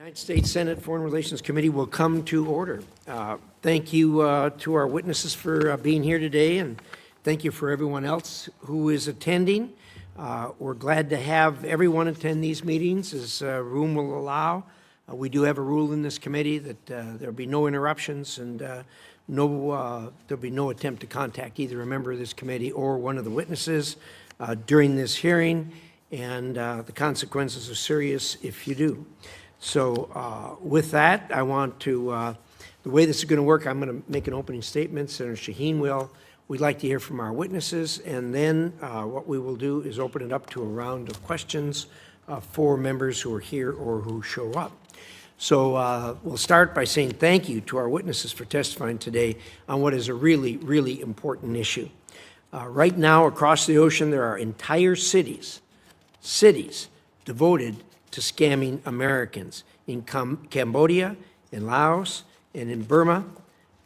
United States Senate Foreign Relations Committee will come to order. Thank you to our witnesses for being here today, and thank you for everyone else who is attending. We're glad to have everyone attend these meetings as room will allow. We do have a rule in this committee that there'll be no interruptions and there'll be no attempt to contact either a member of this committee or one of the witnesses during this hearing, and the consequences are serious if you do. So with that, I want to, the way this is going to work, I'm going to make an opening statement. Senator Shaheen will. We'd like to hear from our witnesses, and then what we will do is open it up to a round of questions for members who are here or who show up. So we'll start by saying thank you to our witnesses for testifying today on what is a really, really important issue. Right now, across the ocean, there are entire cities devoted to scamming Americans. In Cambodia, in Laos, and in Burma,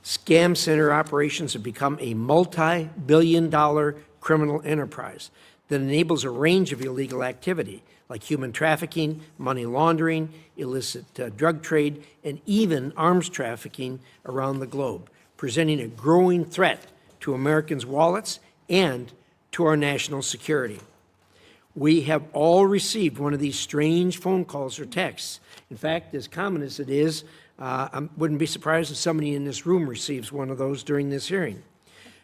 scam center operations have become a multi-billion-dollar criminal enterprise that enables a range of illegal activity like human trafficking, money laundering, illicit drug trade, and even arms trafficking around the globe, presenting a growing threat to Americans' wallets and to our national security. We have all received one of these strange phone calls or texts. In fact, as common as it is, I wouldn't be surprised if somebody in this room receives one of those during this hearing.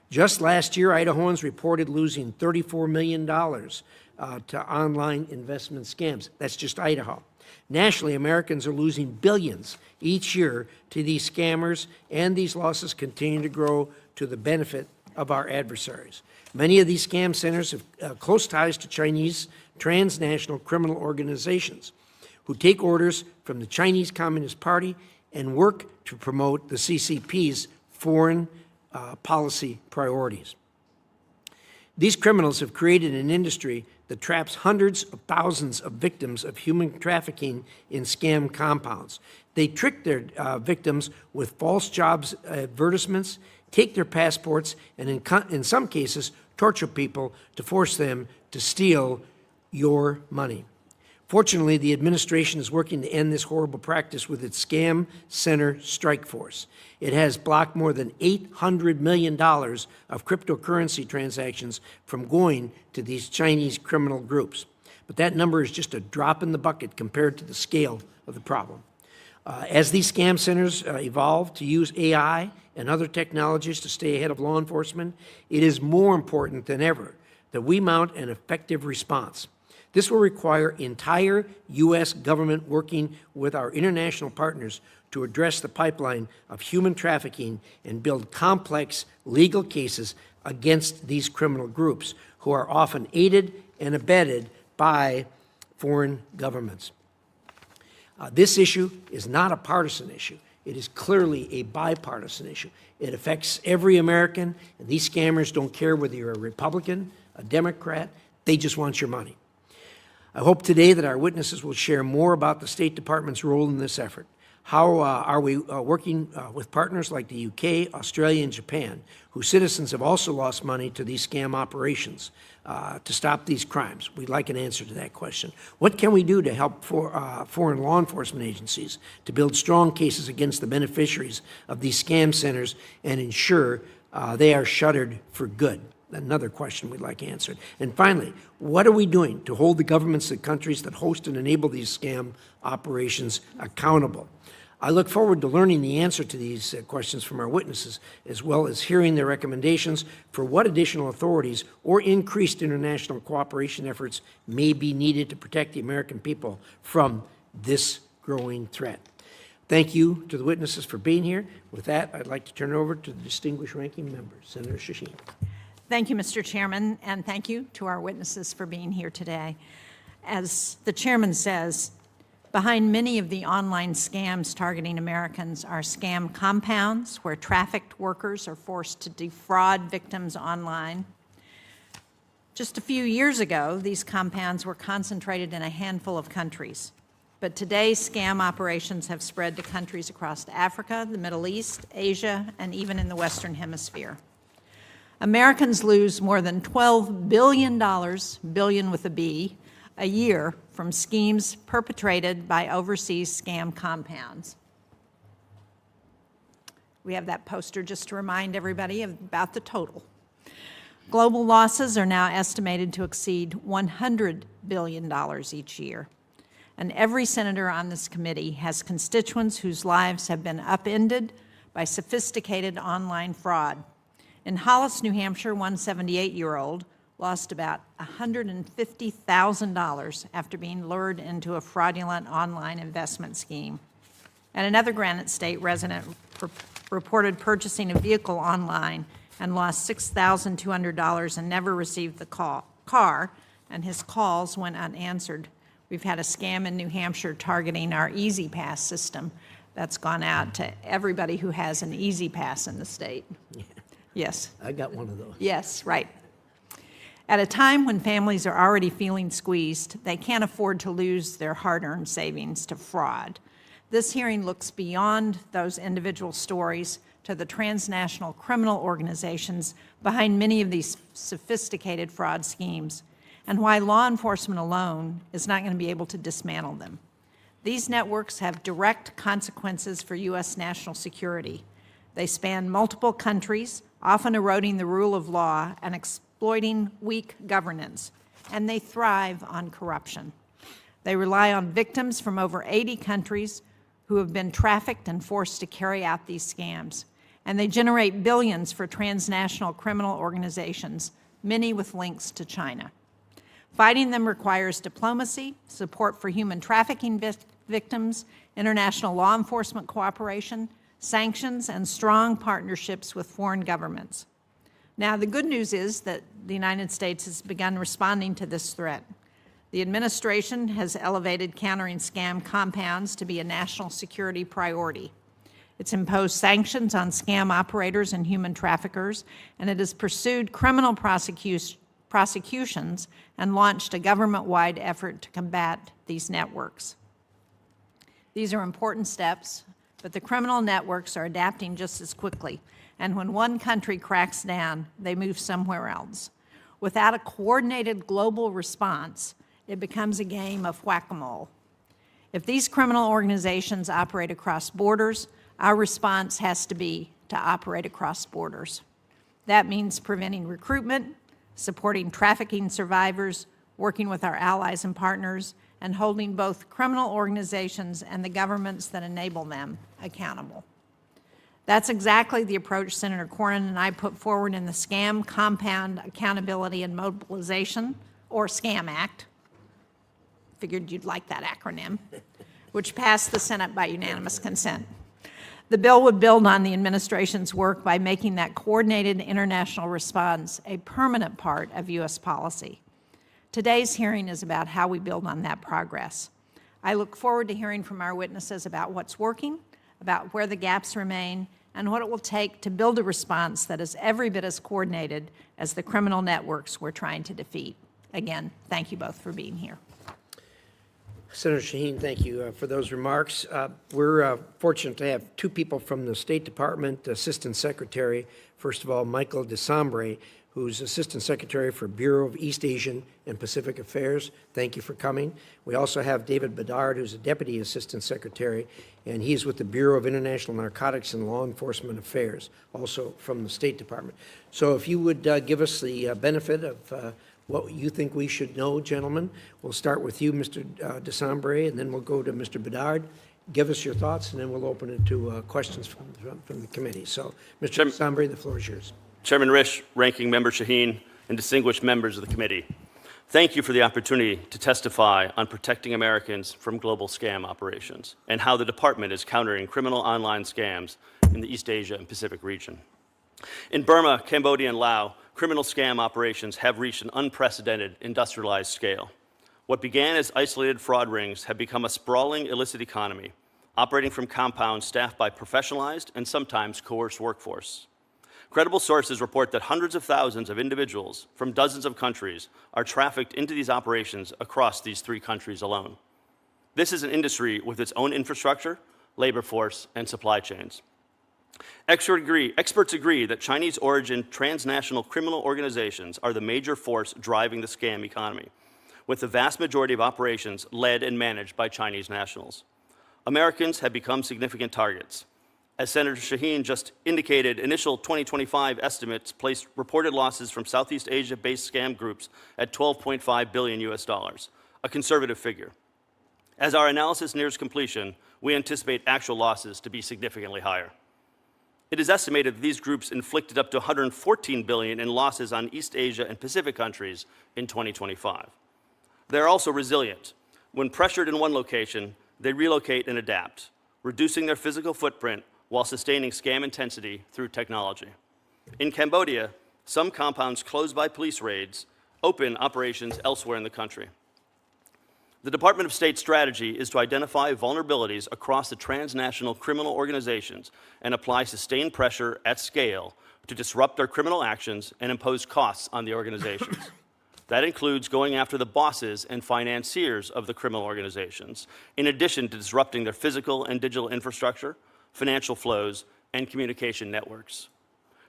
Just last year, Idahoans reported losing $34 million to online investment scams. That's just Idaho. Nationally, Americans are losing billions each year to these scammers, and these losses continue to grow to the benefit of our adversaries. Many of these scam centers have close ties to Chinese transnational criminal organizations who take orders from the Chinese Communist Party and work to promote the CCP's foreign policy priorities. These criminals have created an industry that traps hundreds of thousands of victims of human trafficking in scam compounds. They trick their victims with false jobs advertisements, take their passports, and in some cases, torture people to force them to steal your money. Fortunately, the administration is working to end this horrible practice with its Scam Center Strike Force. It has blocked more than $800 million of cryptocurrency transactions from going to these Chinese criminal groups. But that number is just a drop in the bucket compared to the scale of the problem. As these scam centers evolve to use AI and other technologies to stay ahead of law enforcement, it is more important than ever that we mount an effective response. This will require entire U.S. government working with our international partners to address the pipeline of human trafficking and build complex legal cases against these criminal groups who are often aided and abetted by foreign governments. This issue is not a partisan issue. It is clearly a bipartisan issue. It affects every American, and these scammers don't care whether you're a Republican, a Democrat, they just want your money. I hope today that our witnesses will share more about the State Department's role in this effort. How are we working with partners like the UK, Australia, and Japan, whose citizens have also lost money to these scam operations to stop these crimes? We'd like an answer to that question. What can we do to help foreign law enforcement agencies to build strong cases against the beneficiaries of these scam centers and ensure they are shuttered for good? Another question we'd like answered. And finally, what are we doing to hold the governments of countries that host and enable these scam operations accountable? I look forward to learning the answer to these questions from our witnesses, as well as hearing their recommendations for what additional authorities or increased international cooperation efforts may be needed to protect the American people from this growing threat. Thank you to the witnesses for being here. With that, I'd like to turn it over to the distinguished ranking member, Senator Shaheen. Thank you, Mr. Chairman, and thank you to our witnesses for being here today. As the chairman says, behind many of the online scams targeting Americans are scam compounds where trafficked workers are forced to defraud victims online. Just a few years ago, these compounds were concentrated in a handful of countries. But today, scam operations have spread to countries across Africa, the Middle East, Asia, and even in the Western Hemisphere. Americans lose more than $12 billion, billion with a B, a year from schemes perpetrated by overseas scam compounds. We have that poster just to remind everybody about the total. Global losses are now estimated to exceed $100 billion each year. And every senator on this committee has constituents whose lives have been upended by sophisticated online fraud. In Hollis, New Hampshire, one 78-year-old lost about $150,000 after being lured into a fraudulent online investment scheme. And another Granite State resident reported purchasing a vehicle online and lost $6,200 and never received the car, and his calls went unanswered. We've had a scam in New Hampshire targeting our Easy Pass system. That's gone out to everybody who has an Easy Pass in the state. Yeah. Yes. I got one of those. Yes, right. At a time when families are already feeling squeezed, they can't afford to lose their hard-earned savings to fraud. This hearing looks beyond those individual stories to the transnational criminal organizations behind many of these sophisticated fraud schemes, and why law enforcement alone is not going to be able to dismantle them. These networks have direct consequences for U.S. national security. They span multiple countries, often eroding the rule of law and exploiting weak governance, and they thrive on corruption. They rely on victims from over 80 countries who have been trafficked and forced to carry out these scams, and they generate billions for transnational criminal organizations, many with links to China. Fighting them requires diplomacy, support for human trafficking victims, international law enforcement cooperation, sanctions, and strong partnerships with foreign governments. Now, the good news is that the United States has begun responding to this threat. The administration has elevated countering scam compounds to be a national security priority. It's imposed sanctions on scam operators and human traffickers, and it has pursued criminal prosecutions and launched a government-wide effort to combat these networks. These are important steps, but the criminal networks are adapting just as quickly, and when one country cracks down, they move somewhere else. Without a coordinated global response, it becomes a game of whack-a-mole. If these criminal organizations operate across borders, our response has to be to operate across borders. That means preventing recruitment, supporting trafficking survivors, working with our allies and partners, and holding both criminal organizations and the governments that enable them accountable. That's exactly the approach Senator Cornyn and I put forward in the Scam Compound Accountability and Mobilization, or SCAM Act. Figured you'd like that acronym, which passed the Senate by unanimous consent. The bill would build on the administration's work by making that coordinated international response a permanent part of U.S. policy. Today's hearing is about how we build on that progress. I look forward to hearing from our witnesses about what's working, about where the gaps remain, and what it will take to build a response that is every bit as coordinated as the criminal networks we're trying to defeat. Again, thank you both for being here. Senator Shaheen, thank you for those remarks. We're fortunate to have two people from the State Department, Assistant Secretary. First of all, Michael DeSambre, who's Assistant Secretary for Bureau of East Asian and Pacific Affairs. Thank you for coming. We also have David Bedard, who's a Deputy Assistant Secretary, and he's with the Bureau of International Narcotics and Law Enforcement Affairs, also from the State Department. So if you would give us the benefit of what you think we should know, gentlemen. We'll start with you, Mr. DeSambre, and then we'll go to Mr. Bedard. Give us your thoughts, and then we'll open it to questions from the committee. So, Mr. DeSambre, the floor is yours. Chairman Risch, Ranking Member Shaheen, and distinguished members of the committee, thank you for the opportunity to testify on protecting Americans from global scam operations and how the department is countering criminal online scams in the East Asia and Pacific region. In Burma, Cambodia, and Laos, criminal scam operations have reached an unprecedented industrialized scale. What began as isolated fraud rings have become a sprawling illicit economy, operating from compounds staffed by professionalized and sometimes coerced workforce. Credible sources report that hundreds of thousands of individuals from dozens of countries are trafficked into these operations across these three countries alone. This is an industry with its own infrastructure, labor force, and supply chains. Experts agree that Chinese-origin transnational criminal organizations are the major force driving the scam economy, with the vast majority of operations led and managed by Chinese nationals. Americans have become significant targets. As Senator Shaheen just indicated, initial 2025 estimates placed reported losses from Southeast Asia-based scam groups at $12.5 billion US, a conservative figure. As our analysis nears completion, we anticipate actual losses to be significantly higher. It is estimated that these groups inflicted up to $114 billion in losses on East Asia and Pacific countries in 2025. They are also resilient. When pressured in one location, they relocate and adapt, reducing their physical footprint while sustaining scam intensity through technology. In Cambodia, some compounds closed by police raids open operations elsewhere in the country. The Department of State's strategy is to identify vulnerabilities across the transnational criminal organizations and apply sustained pressure at scale to disrupt their criminal actions and impose costs on the organizations. That includes going after the bosses and financiers of the criminal organizations, in addition to disrupting their physical and digital infrastructure, financial flows, and communication networks.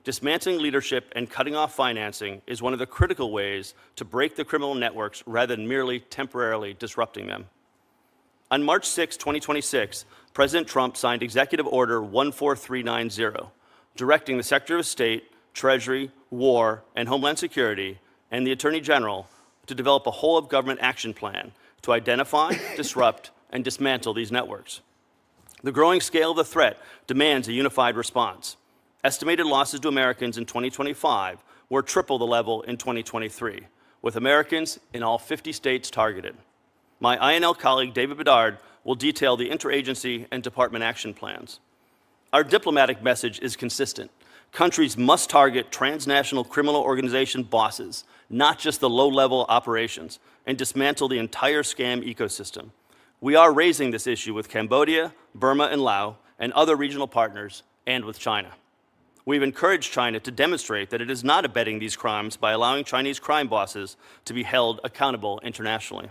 Dismantling leadership and cutting off financing is one of the critical ways to break the criminal networks rather than merely temporarily disrupting them. On March 6, 2026, President Trump signed Executive Order 14390, directing the Secretary of State, Treasury, War, and Homeland Security, and the Attorney General to develop a whole-of-government action plan to identify, disrupt, and dismantle these networks. The growing scale of the threat demands a unified response. Estimated losses to Americans in 2025 were triple the level in 2023, with Americans in all 50 states targeted. My INL colleague, David Bedard, will detail the interagency and department action plans. Our diplomatic message is consistent. Countries must target transnational criminal organization bosses, not just the low-level operations, and dismantle the entire scam ecosystem. We are raising this issue with Cambodia, Burma, and Laos, and other regional partners, and with China. We've encouraged China to demonstrate that it is not abetting these crimes by allowing Chinese crime bosses to be held accountable internationally.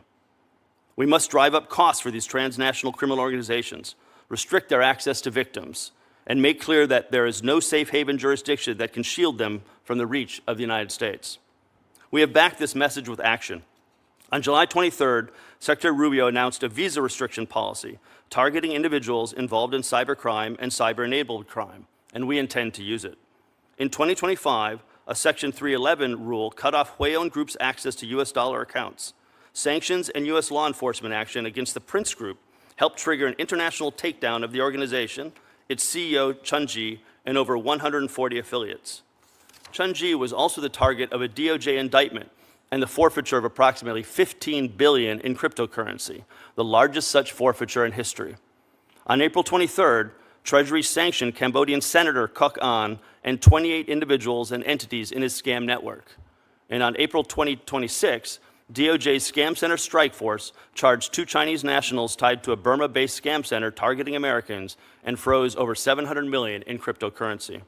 We must drive up costs for these transnational criminal organizations, restrict their access to victims, and make clear that there is no safe haven jurisdiction that can shield them from the reach of the United States. We have backed this message with action. On July 23rd, Secretary Rubio announced a visa restriction policy targeting individuals involved in cybercrime and cyber-enabled crime, and we intend to use it. In 2025, a Section 311 rule cut off Huion Group's access to US dollar accounts. Sanctions and US law enforcement action against the Prince Group helped trigger an international takedown of the organization, its CEO, Chun Ji, and over 140 affiliates. Chun Ji was also the target of a DOJ indictment and the forfeiture of approximately $15 billion in cryptocurrency, the largest such forfeiture in history. On April 23rd, Treasury sanctioned Cambodian Senator Kok An and 28 individuals and entities in his scam network. And on April 2026, DOJ's Scam Center Strike Force charged 2 Chinese nationals tied to a Burma-based scam center targeting Americans and froze over $700 million in cryptocurrency.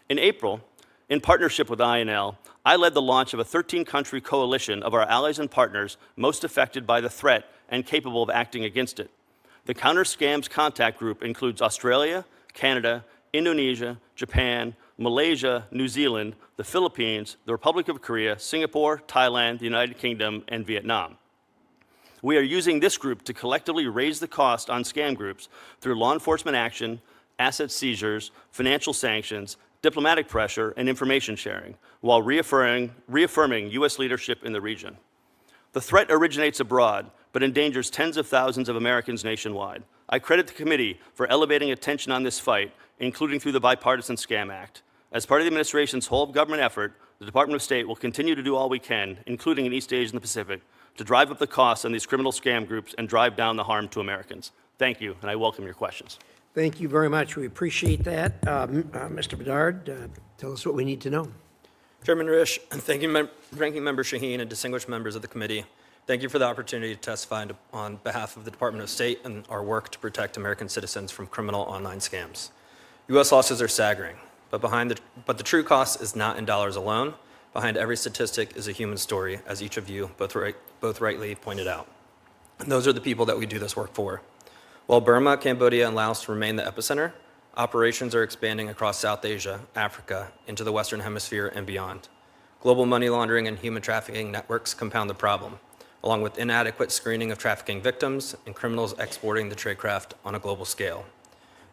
In April, in partnership with INL, I led the launch of a 13-country coalition of our allies and partners most affected by the threat and capable of acting against it. The Counter Scams Contact Group includes Australia, Canada, Indonesia, Japan, Malaysia, New Zealand, the Philippines, the Republic of Korea, Singapore, Thailand, the United Kingdom, and Vietnam. We are using this group to collectively raise the cost on scam groups through law enforcement action, asset seizures, financial sanctions, diplomatic pressure, and information sharing, while reaffirming U.S. leadership in the region. The threat originates abroad, but endangers tens of thousands of Americans nationwide. I credit the committee for elevating attention on this fight, including through the Bipartisan Scam Act. As part of the administration's whole-of-government effort, the Department of State will continue to do all we can, including in East Asia and the Pacific, to drive up the costs on these criminal scam groups and drive down the harm to Americans. Thank you, and I welcome your questions. Thank you very much. We appreciate that. Mr. Bedard, tell us what we need to know. Chairman Risch, and thank you, Ranking Member Shaheen and distinguished members of the committee. Thank you for the opportunity to testify on behalf of the Department of State and our work to protect American citizens from criminal online scams. U.S. losses are staggering, but the true cost is not in dollars alone. Behind every statistic is a human story, as each of you both rightly pointed out. And those are the people that we do this work for. While Burma, Cambodia, and Laos remain the epicenter, operations are expanding across South Asia, Africa, into the Western Hemisphere and beyond. Global money laundering and human trafficking networks compound the problem. along with inadequate screening of trafficking victims and criminals exporting the tradecraft on a global scale.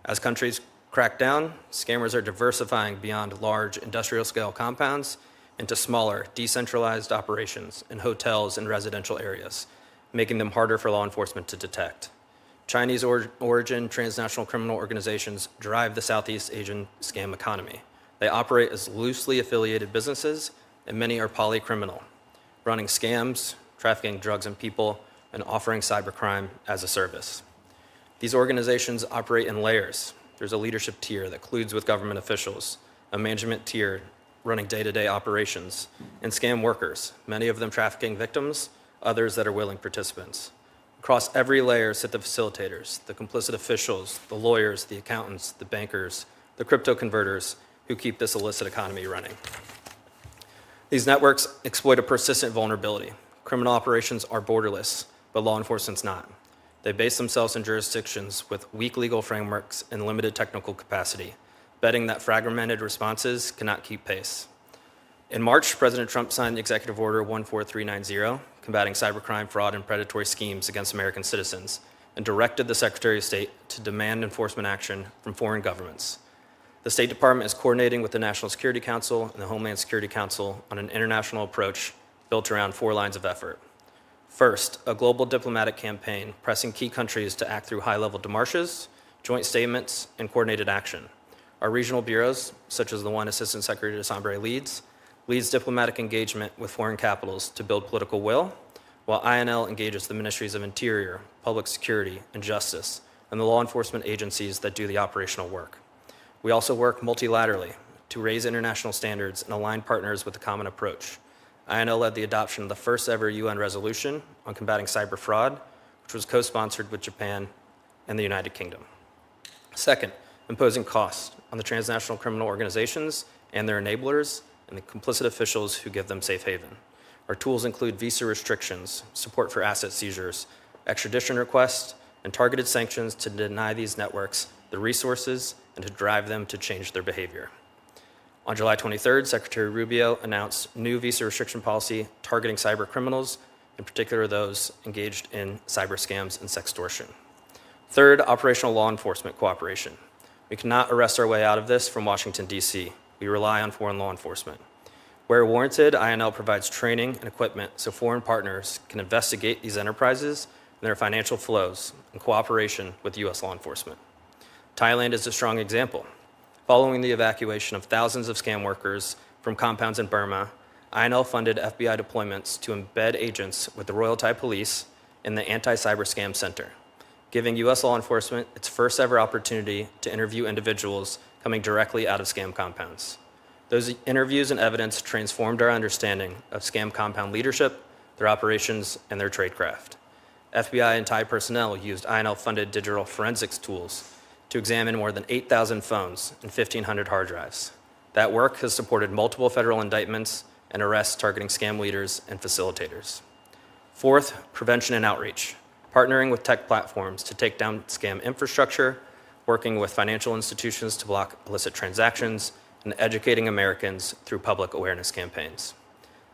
As countries crack down, scammers are diversifying beyond large industrial-scale compounds into smaller, decentralized operations in hotels and residential areas, making them harder for law enforcement to detect. Chinese origin transnational criminal organizations drive the Southeast Asian scam economy. They operate as loosely affiliated businesses, and many are polycriminal, running scams, trafficking drugs and people, and offering cybercrime as a service. These organizations operate in layers. There's a leadership tier that colludes with government officials, a management tier running day-to-day operations, and scam workers, many of them trafficking victims, others that are willing participants. Across every layer sit the facilitators, the complicit officials, the lawyers, the accountants, the bankers, the crypto converters who keep this illicit economy running. These networks exploit a persistent vulnerability. Criminal operations are borderless, but law enforcement's not. They base themselves in jurisdictions with weak legal frameworks and limited technical capacity, betting that fragmented responses cannot keep pace. In March, President Trump signed Executive Order 14390, combating cybercrime, fraud, and predatory schemes against American citizens, and directed the Secretary of State to demand enforcement action from foreign governments. The State Department is coordinating with the National Security Council and the Homeland Security Council on an international approach built around 4 lines of effort. First, a global diplomatic campaign pressing key countries to act through high-level démarches, joint statements, and coordinated action. Our regional bureaus, such as the one Assistant Secretary DeSambre leads diplomatic engagement with foreign capitals to build political will, while INL engages the Ministries of Interior, Public Security, and Justice, and the law enforcement agencies that do the operational work. We also work multilaterally to raise international standards and align partners with a common approach. INL led the adoption of the first ever UN resolution on combating cyber fraud, which was co-sponsored with Japan and the United Kingdom. Second, imposing costs on the transnational criminal organizations and their enablers and the complicit officials who give them safe haven. Our tools include visa restrictions, support for asset seizures, extradition requests, and targeted sanctions to deny these networks the resources and to drive them to change their behavior. On July 23rd, Secretary Rubio announced new visa restriction policy targeting cyber criminals, in particular those engaged in cyber scams and sextortion. Third, operational law enforcement cooperation. We cannot arrest our way out of this from Washington, D.C. We rely on foreign law enforcement. Where warranted, INL provides training and equipment so foreign partners can investigate these enterprises and their financial flows in cooperation with U.S. law enforcement. Thailand is a strong example. Following the evacuation of thousands of scam workers from compounds in Burma, INL funded FBI deployments to embed agents with the Royal Thai Police in the Anti-Cyber Scam Center, giving U.S. law enforcement its first ever opportunity to interview individuals coming directly out of scam compounds. Those interviews and evidence transformed our understanding of scam compound leadership, their operations, and their tradecraft. FBI and Thai personnel used INL-funded digital forensics tools to examine more than 8,000 phones and 1,500 hard drives. That work has supported multiple federal indictments and arrests targeting scam leaders and facilitators. Fourth, prevention and outreach, partnering with tech platforms to take down scam infrastructure, working with financial institutions to block illicit transactions, and educating Americans through public awareness campaigns.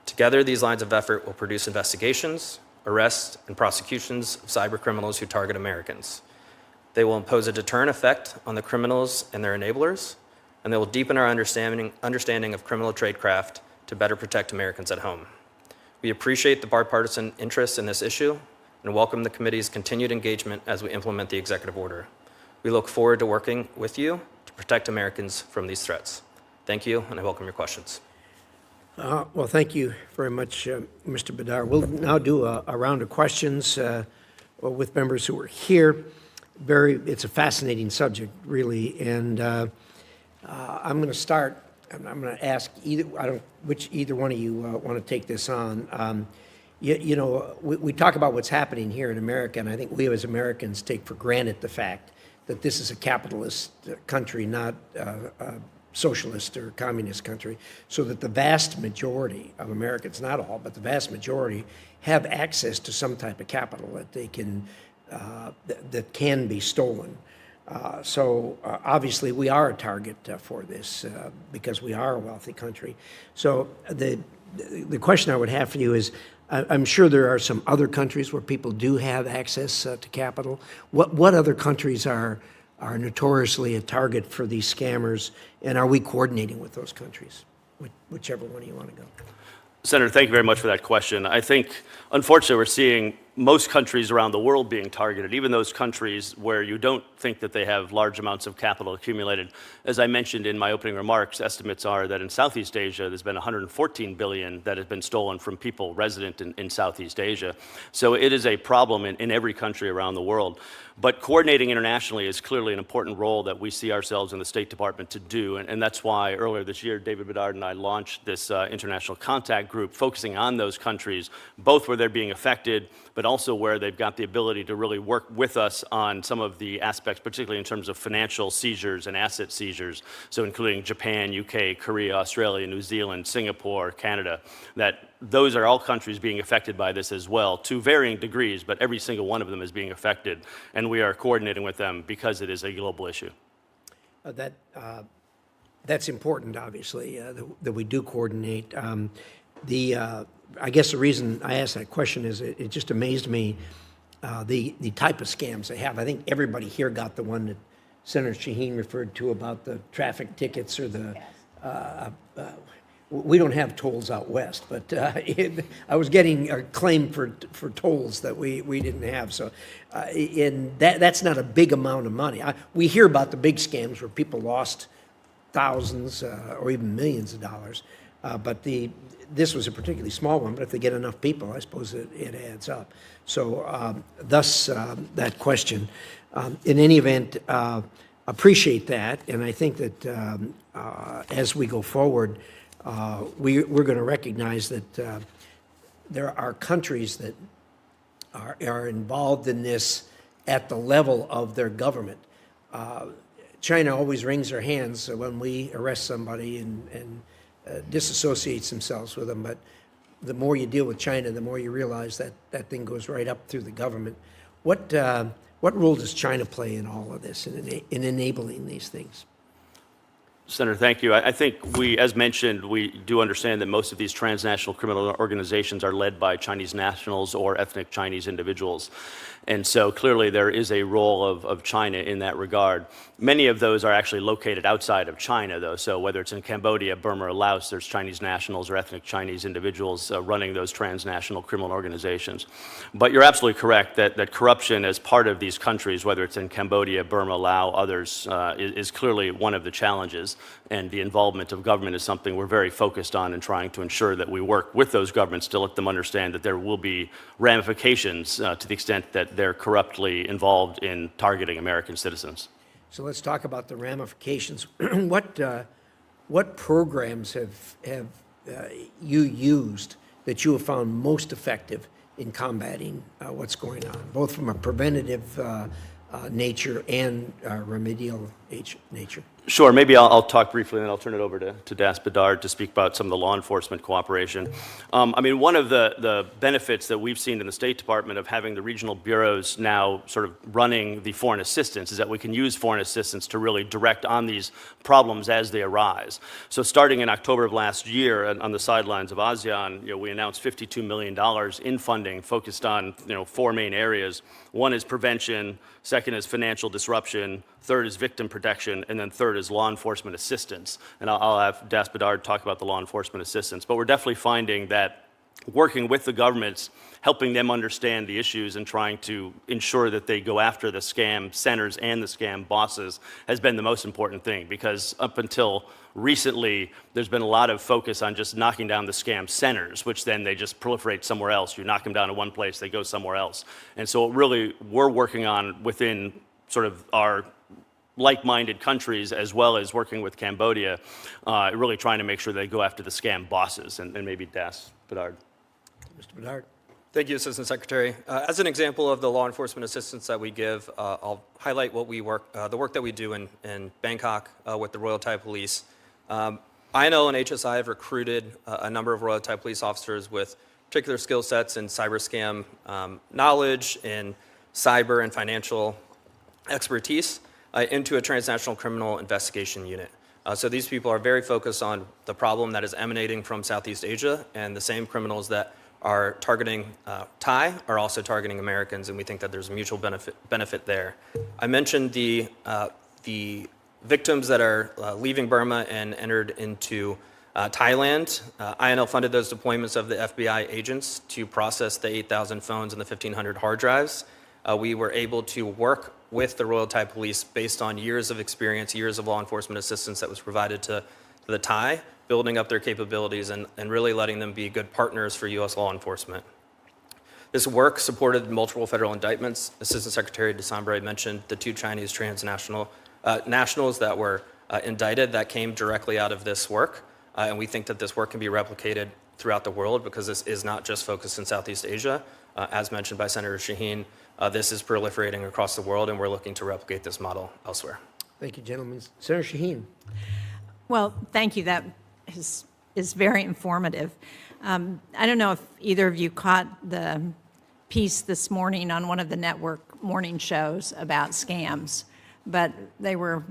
Together, these lines of effort will produce investigations, arrests, and prosecutions of cyber criminals who target Americans. They will impose a deterrent effect on the criminals and their enablers, and they will deepen our understanding of criminal tradecraft to better protect Americans at home. We appreciate the bipartisan interest in this issue and welcome the committee's continued engagement as we implement the executive order. We look forward to working with you to protect Americans from these threats. Thank you, and I welcome your questions. Well, thank you very much, Mr. Badar. We'll now do a round of questions with members who are here. It's a fascinating subject, really, and I'm going to start. I'm going to ask either one of you want to take this on. We talk about what's happening here in America, and I think we as Americans take for granted the fact that this is a capitalist country, not a socialist or communist country, so that the vast majority of Americans, not all, but the vast majority, have access to some type of capital that they can that can be stolen. So obviously we are a target for this because we are a wealthy country. So the question I would have for you is, I'm sure there are some other countries where people do have access to capital. What other countries are notoriously a target for these scammers, and are we coordinating with those countries? Whichever one you want to go. Senator, thank you very much for that question. I think, unfortunately, we're seeing most countries around the world being targeted, even those countries where you don't think that they have large amounts of capital accumulated. As I mentioned in my opening remarks, estimates are that in Southeast Asia, there's been $114 billion that has been stolen from people resident in Southeast Asia. So it is a problem in every country around the world. But coordinating internationally is clearly an important role that we see ourselves in the State Department to do, and that's why earlier this year, David Bedard and I launched this international contact group focusing on those countries, both where they're being affected, but also where they've got the ability to really work with us on some of the aspects, particularly in terms of financial seizures and asset seizures, so including Japan, UK, Korea, Australia, New Zealand, Singapore, Canada, that those are all countries being affected by this as well, to varying degrees, but every single one of them is being affected, and we are coordinating with them because it is a global issue. That's important, obviously, that we do coordinate. I guess the reason I asked that question is it just amazed me, the type of scams they have. I think everybody here got the one that Senator Shaheen referred to about the traffic tickets or the, we don't have tolls out west, but I was getting a claim for tolls that we didn't have. So that's not a big amount of money. We hear about the big scams where people lost thousands or even millions of dollars, but this was a particularly small one, but if they get enough people, I suppose it adds up. So thus that question. In any event, appreciate that, and I think that as we go forward, we're going to recognize that there are countries that are involved in this at the level of their government. China always wrings their hands when we arrest somebody and disassociates themselves with them, but the more you deal with China, the more you realize that that thing goes right up through the government. What role does China play in all of this, in enabling these things? Senator, thank you. I think we, as mentioned, we do understand that most of these transnational criminal organizations are led by Chinese nationals or ethnic Chinese individuals. And so clearly there is a role of China in that regard. Many of those are actually located outside of China, though. So whether it's in Cambodia, Burma, or Laos, there's Chinese nationals or ethnic Chinese individuals running those transnational criminal organizations. But you're absolutely correct that corruption as part of these countries, whether it's in Cambodia, Burma, Laos, others, is clearly one of the challenges. And the involvement of government is something we're very focused on and trying to ensure that we work with those governments to let them understand that there will be ramifications to the extent that they're corruptly involved in targeting American citizens. So let's talk about the ramifications. What programs have you used that you have found most effective in combating what's going on, both from a preventative nature and remedial nature? Sure. Maybe I'll talk briefly, and then I'll turn it over to Das Bedard to speak about some of the law enforcement cooperation. I mean, one of the benefits that we've seen in the State Department of having the regional bureaus now sort of running the foreign assistance is that we can use foreign assistance to really direct on these problems as they arise. So starting in October of last year, on the sidelines of ASEAN, we announced $52 million in funding focused on four main areas. One is prevention, second is financial disruption, third is victim protection, and then third is law enforcement assistance. And I'll have Das Bedard talk about the law enforcement assistance. But we're definitely finding that working with the governments, helping them understand the issues and trying to ensure that they go after the scam centers and the scam bosses has been the most important thing, because up until recently, there's been a lot of focus on just knocking down the scam centers, which then they just proliferate somewhere else. You knock them down in one place, they go somewhere else. And so really, we're working on within sort of our like-minded countries, as well as working with Cambodia, really trying to make sure they go after the scam bosses. And maybe Das Bedard. Mr. Bedard. Thank you, Assistant Secretary. As an example of the law enforcement assistance that we give, I'll highlight what the work that we do in Bangkok with the Royal Thai Police. INL and HSI have recruited a number of Royal Thai Police officers with particular skill sets in cyber scam knowledge, in cyber and financial expertise into a transnational criminal investigation unit. So these people are very focused on the problem that is emanating from Southeast Asia and the same criminals that are targeting Thai are also targeting Americans, and we think that there's a mutual benefit there. I mentioned the victims that are leaving Burma and entered into Thailand. INL funded those deployments of the FBI agents to process the 8,000 phones and the 1,500 hard drives. We were able to work with the Royal Thai Police based on years of experience, years of law enforcement assistance that was provided to the Thai, building up their capabilities and really letting them be good partners for U.S. law enforcement. This work supported multiple federal indictments. Assistant Secretary Desambre mentioned the 2 Chinese nationals that were indicted that came directly out of this work. And we think that this work can be replicated throughout the world because this is not just focused in Southeast Asia. As mentioned by Senator Shaheen, this is proliferating across the world, and we're looking to replicate this model elsewhere. Thank you, gentlemen. Senator Shaheen. Well, thank you. That is very informative. I don't know if either of you caught the piece this morning on one of the network morning shows about scams, but they were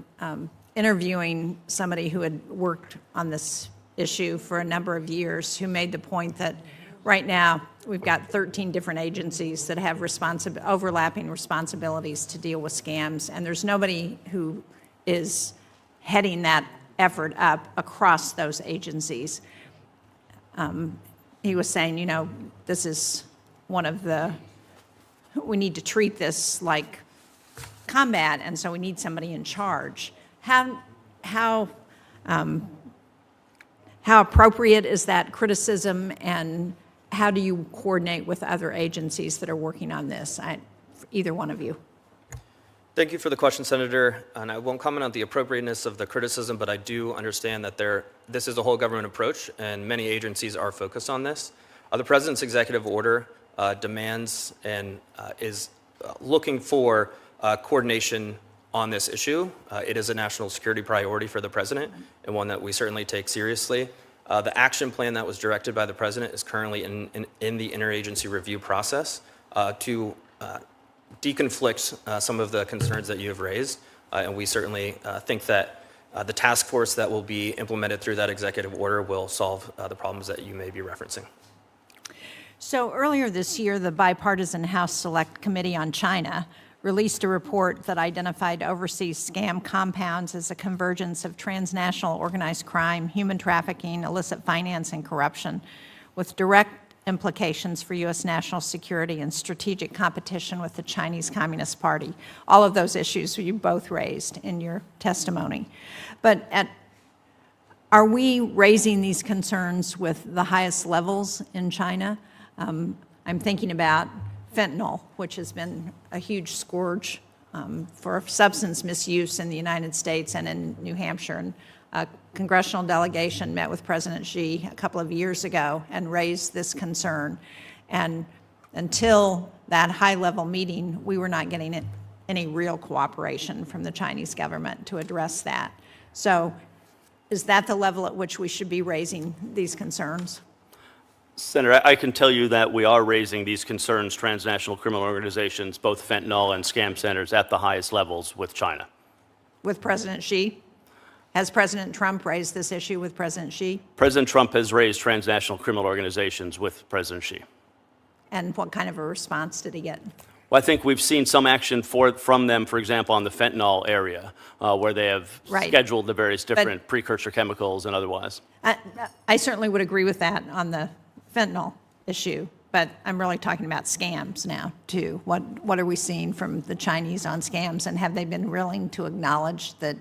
interviewing somebody who had worked on this issue for a number of years, who made the point that right now we've got 13 different agencies that have overlapping responsibilities to deal with scams, and there's nobody who is heading that effort up across those agencies. He was saying, you know, this is one of the, we need to treat this like combat, and so we need somebody in charge. How appropriate is that criticism, and how do you coordinate with other agencies that are working on this? Either one of you. Thank you for the question, Senator. And I won't comment on the appropriateness of the criticism, but I do understand that this is a whole government approach, and many agencies are focused on this. The President's executive order demands and is looking for coordination on this issue. It is a national security priority for the President, and one that we certainly take seriously. The action plan that was directed by the President is currently in the interagency review process to deconflict some of the concerns that you have raised, and we certainly think that the task force that will be implemented through that executive order will solve the problems that you may be referencing. So earlier this year, the bipartisan House Select Committee on China released a report that identified overseas scam compounds as a convergence of transnational organized crime, human trafficking, illicit finance, and corruption, with direct implications for U.S. national security and strategic competition with the Chinese Communist Party. All of those issues you both raised in your testimony. But are we raising these concerns with the highest levels in China? I'm thinking about fentanyl, which has been a huge scourge for substance misuse in the United States and in New Hampshire. And a congressional delegation met with President Xi a couple of years ago and raised this concern. And until that high-level meeting, we were not getting any real cooperation from the Chinese government to address that. So is that the level at which we should be raising these concerns? Senator, I can tell you that we are raising these concerns, transnational criminal organizations, both fentanyl and scam centers, at the highest levels with China. With President Xi? Has President Trump raised this issue with President Xi? President Trump has raised transnational criminal organizations with President Xi. And what kind of a response did he get? Well, I think we've seen some action from them, for example, on the fentanyl area, where they have scheduled the various different precursor chemicals and otherwise. I certainly would agree with that on the fentanyl issue, but I'm really talking about scams now, too. What are we seeing from the Chinese on scams, and have they been willing to acknowledge that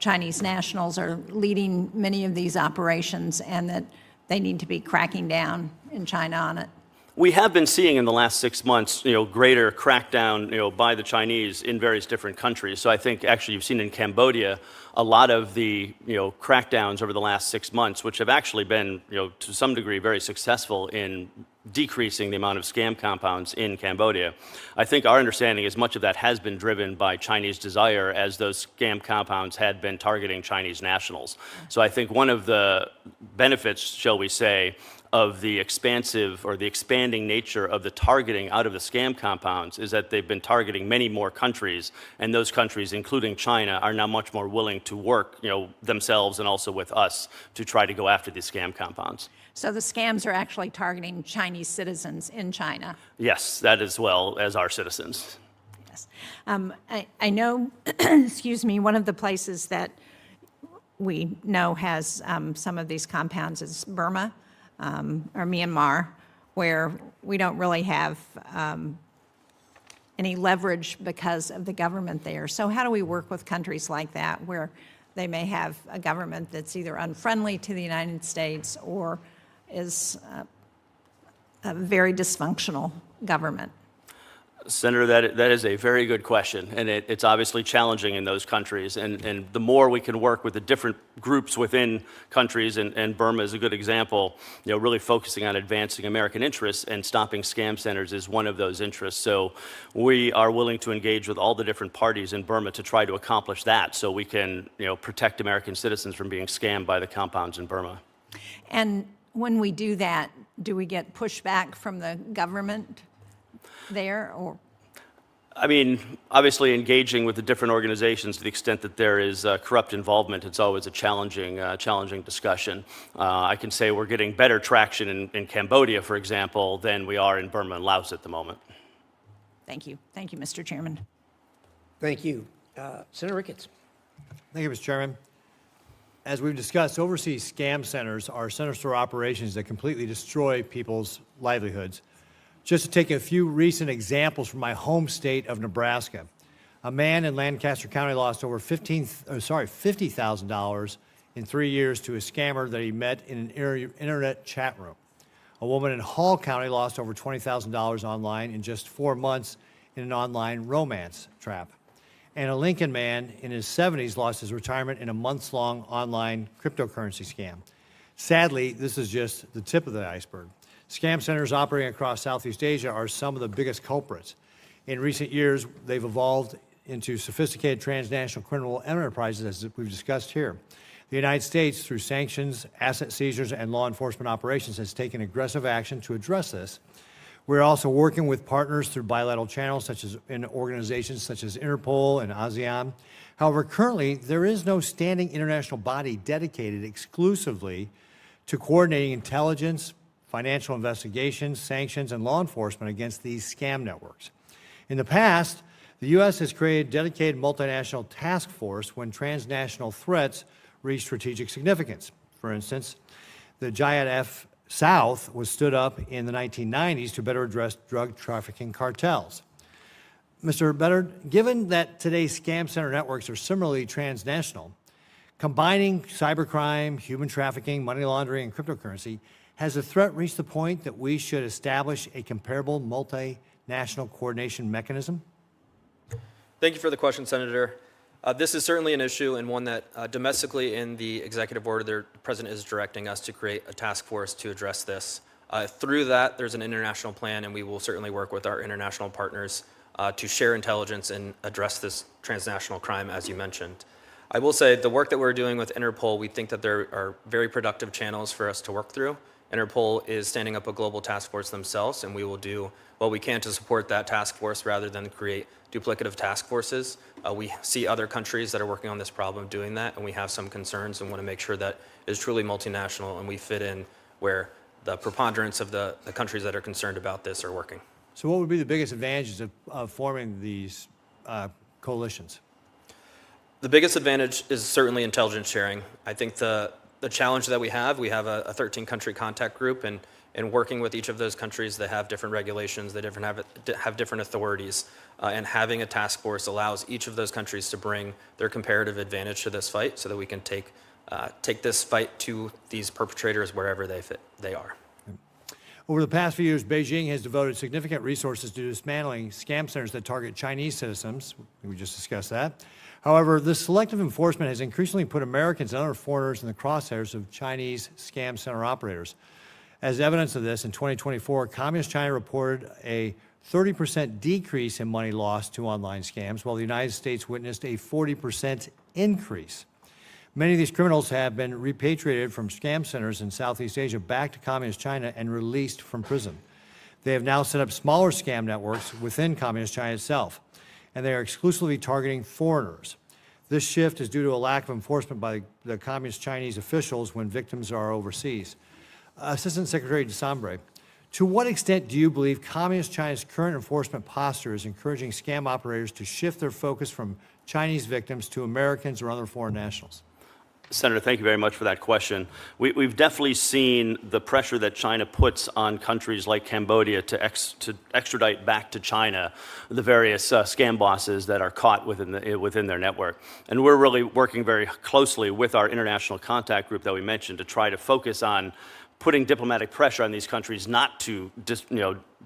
Chinese nationals are leading many of these operations and that they need to be cracking down in China on it? We have been seeing in the last 6 months, greater crackdown, by the Chinese in various different countries. So I think actually you've seen in Cambodia a lot of the, crackdowns over the last 6 months, which have actually been, to some degree very successful in decreasing the amount of scam compounds in Cambodia. I think our understanding is much of that has been driven by Chinese desire, as those scam compounds had been targeting Chinese nationals. So I think one of the benefits, shall we say, of the expansive or the expanding nature of the targeting out of the scam compounds is that they've been targeting many more countries, and those countries, including China, are now much more willing to work, themselves and also with us to try to go after these scam compounds. So the scams are actually targeting Chinese citizens in China? Yes, that as well as our citizens. Yes. I know, excuse me, one of the places that we know has some of these compounds is Burma or Myanmar, where we don't really have any leverage because of the government there. So how do we work with countries like that, where they may have a government that's either unfriendly to the United States or is a very dysfunctional government? Senator, that is a very good question, and it's obviously challenging in those countries. And the more we can work with the different groups within countries, and Burma is a good example, really focusing on advancing American interests and stopping scam centers is one of those interests. So we are willing to engage with all the different parties in Burma to try to accomplish that, so we can, protect American citizens from being scammed by the compounds in Burma. And when we do that, do we get pushback from the government there, or? I mean, obviously engaging with the different organizations to the extent that there is corrupt involvement, it's always a challenging discussion. I can say we're getting better traction in Cambodia, for example, than we are in Burma and Laos at the moment. Thank you. Thank you, Mr. Chairman. Thank you. Senator Ricketts. Thank you, Mr. Chairman. As we've discussed, overseas scam centers are sinister operations that completely destroy people's livelihoods. Just to take a few recent examples from my home state of Nebraska, a man in Lancaster County lost over $50,000 in 3 years to a scammer that he met in an internet chat room. A woman in Hall County lost over $20,000 online in just 4 months in an online romance trap. And a Lincoln man in his 70s lost his retirement in a months-long online cryptocurrency scam. Sadly, this is just the tip of the iceberg. Scam centers operating across Southeast Asia are some of the biggest culprits. In recent years, they've evolved into sophisticated transnational criminal enterprises, as we've discussed here. The United States, through sanctions, asset seizures, and law enforcement operations, has taken aggressive action to address this. We're also working with partners through bilateral channels, such as in organizations such as Interpol and ASEAN. However, currently, there is no standing international body dedicated exclusively to coordinating intelligence, financial investigations, sanctions, and law enforcement against these scam networks. In the past, the U.S. has created a dedicated multinational task force when transnational threats reach strategic significance. For instance, the JIAF South was stood up in the 1990s to better address drug trafficking cartels. Mr. Bedard, given that today's scam center networks are similarly transnational, combining cybercrime, human trafficking, money laundering, and cryptocurrency, has the threat reached the point that we should establish a comparable multinational coordination mechanism? Thank you for the question, Senator. This is certainly an issue, and one that domestically in the executive order, the President is directing us to create a task force to address this. Through that, there's an international plan, and we will certainly work with our international partners to share intelligence and address this transnational crime, as you mentioned. I will say the work that we're doing with Interpol, we think that there are very productive channels for us to work through. Interpol is standing up a global task force themselves, and we will do what we can to support that task force rather than create duplicative task forces. We see other countries that are working on this problem doing that, and we have some concerns and want to make sure that it's truly multinational and we fit in where the preponderance of the countries that are concerned about this are working. So what would be the biggest advantages of forming these coalitions? The biggest advantage is certainly intelligence sharing. I think the challenge that we have a 13-country contact group, and working with each of those countries that have different regulations, that have different authorities, and having a task force allows each of those countries to bring their comparative advantage to this fight so that we can take this fight to these perpetrators wherever they are. Over the past few years, Beijing has devoted significant resources to dismantling scam centers that target Chinese citizens. We just discussed that. However, this selective enforcement has increasingly put Americans and other foreigners in the crosshairs of Chinese scam center operators. As evidence of this, in 2024, Communist China reported a 30% decrease in money lost to online scams, while the United States witnessed a 40% increase. Many of these criminals have been repatriated from scam centers in Southeast Asia back to Communist China and released from prison. They have now set up smaller scam networks within Communist China itself, and they are exclusively targeting foreigners. This shift is due to a lack of enforcement by the Communist Chinese officials when victims are overseas. Assistant Secretary DeSambre, to what extent do you believe Communist China's current enforcement posture is encouraging scam operators to shift their focus from Chinese victims to Americans or other foreign nationals? Senator, thank you very much for that question. We've definitely seen the pressure that China puts on countries like Cambodia to extradite back to China the various scam bosses that are caught within their network. And we're really working very closely with our international contact group that we mentioned to try to focus on putting diplomatic pressure on these countries not to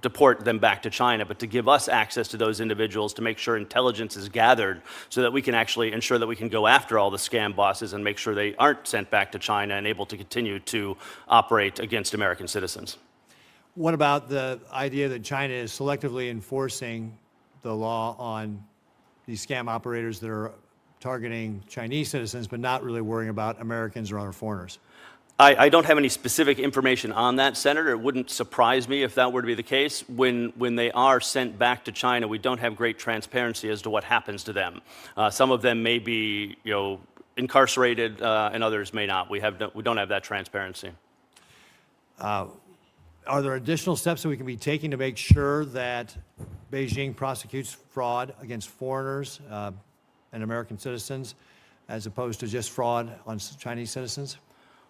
deport them back to China, but to give us access to those individuals to make sure intelligence is gathered so that we can actually ensure that we can go after all the scam bosses and make sure they aren't sent back to China and able to continue to operate against American citizens. What about the idea that China is selectively enforcing the law on these scam operators that are targeting Chinese citizens but not really worrying about Americans or other foreigners? I don't have any specific information on that, Senator. It wouldn't surprise me if that were to be the case. When they are sent back to China, we don't have great transparency as to what happens to them. Some of them may be, incarcerated, and others may not. We don't have that transparency. Are there additional steps that we can be taking to make sure that Beijing prosecutes fraud against foreigners and American citizens, as opposed to just fraud on Chinese citizens?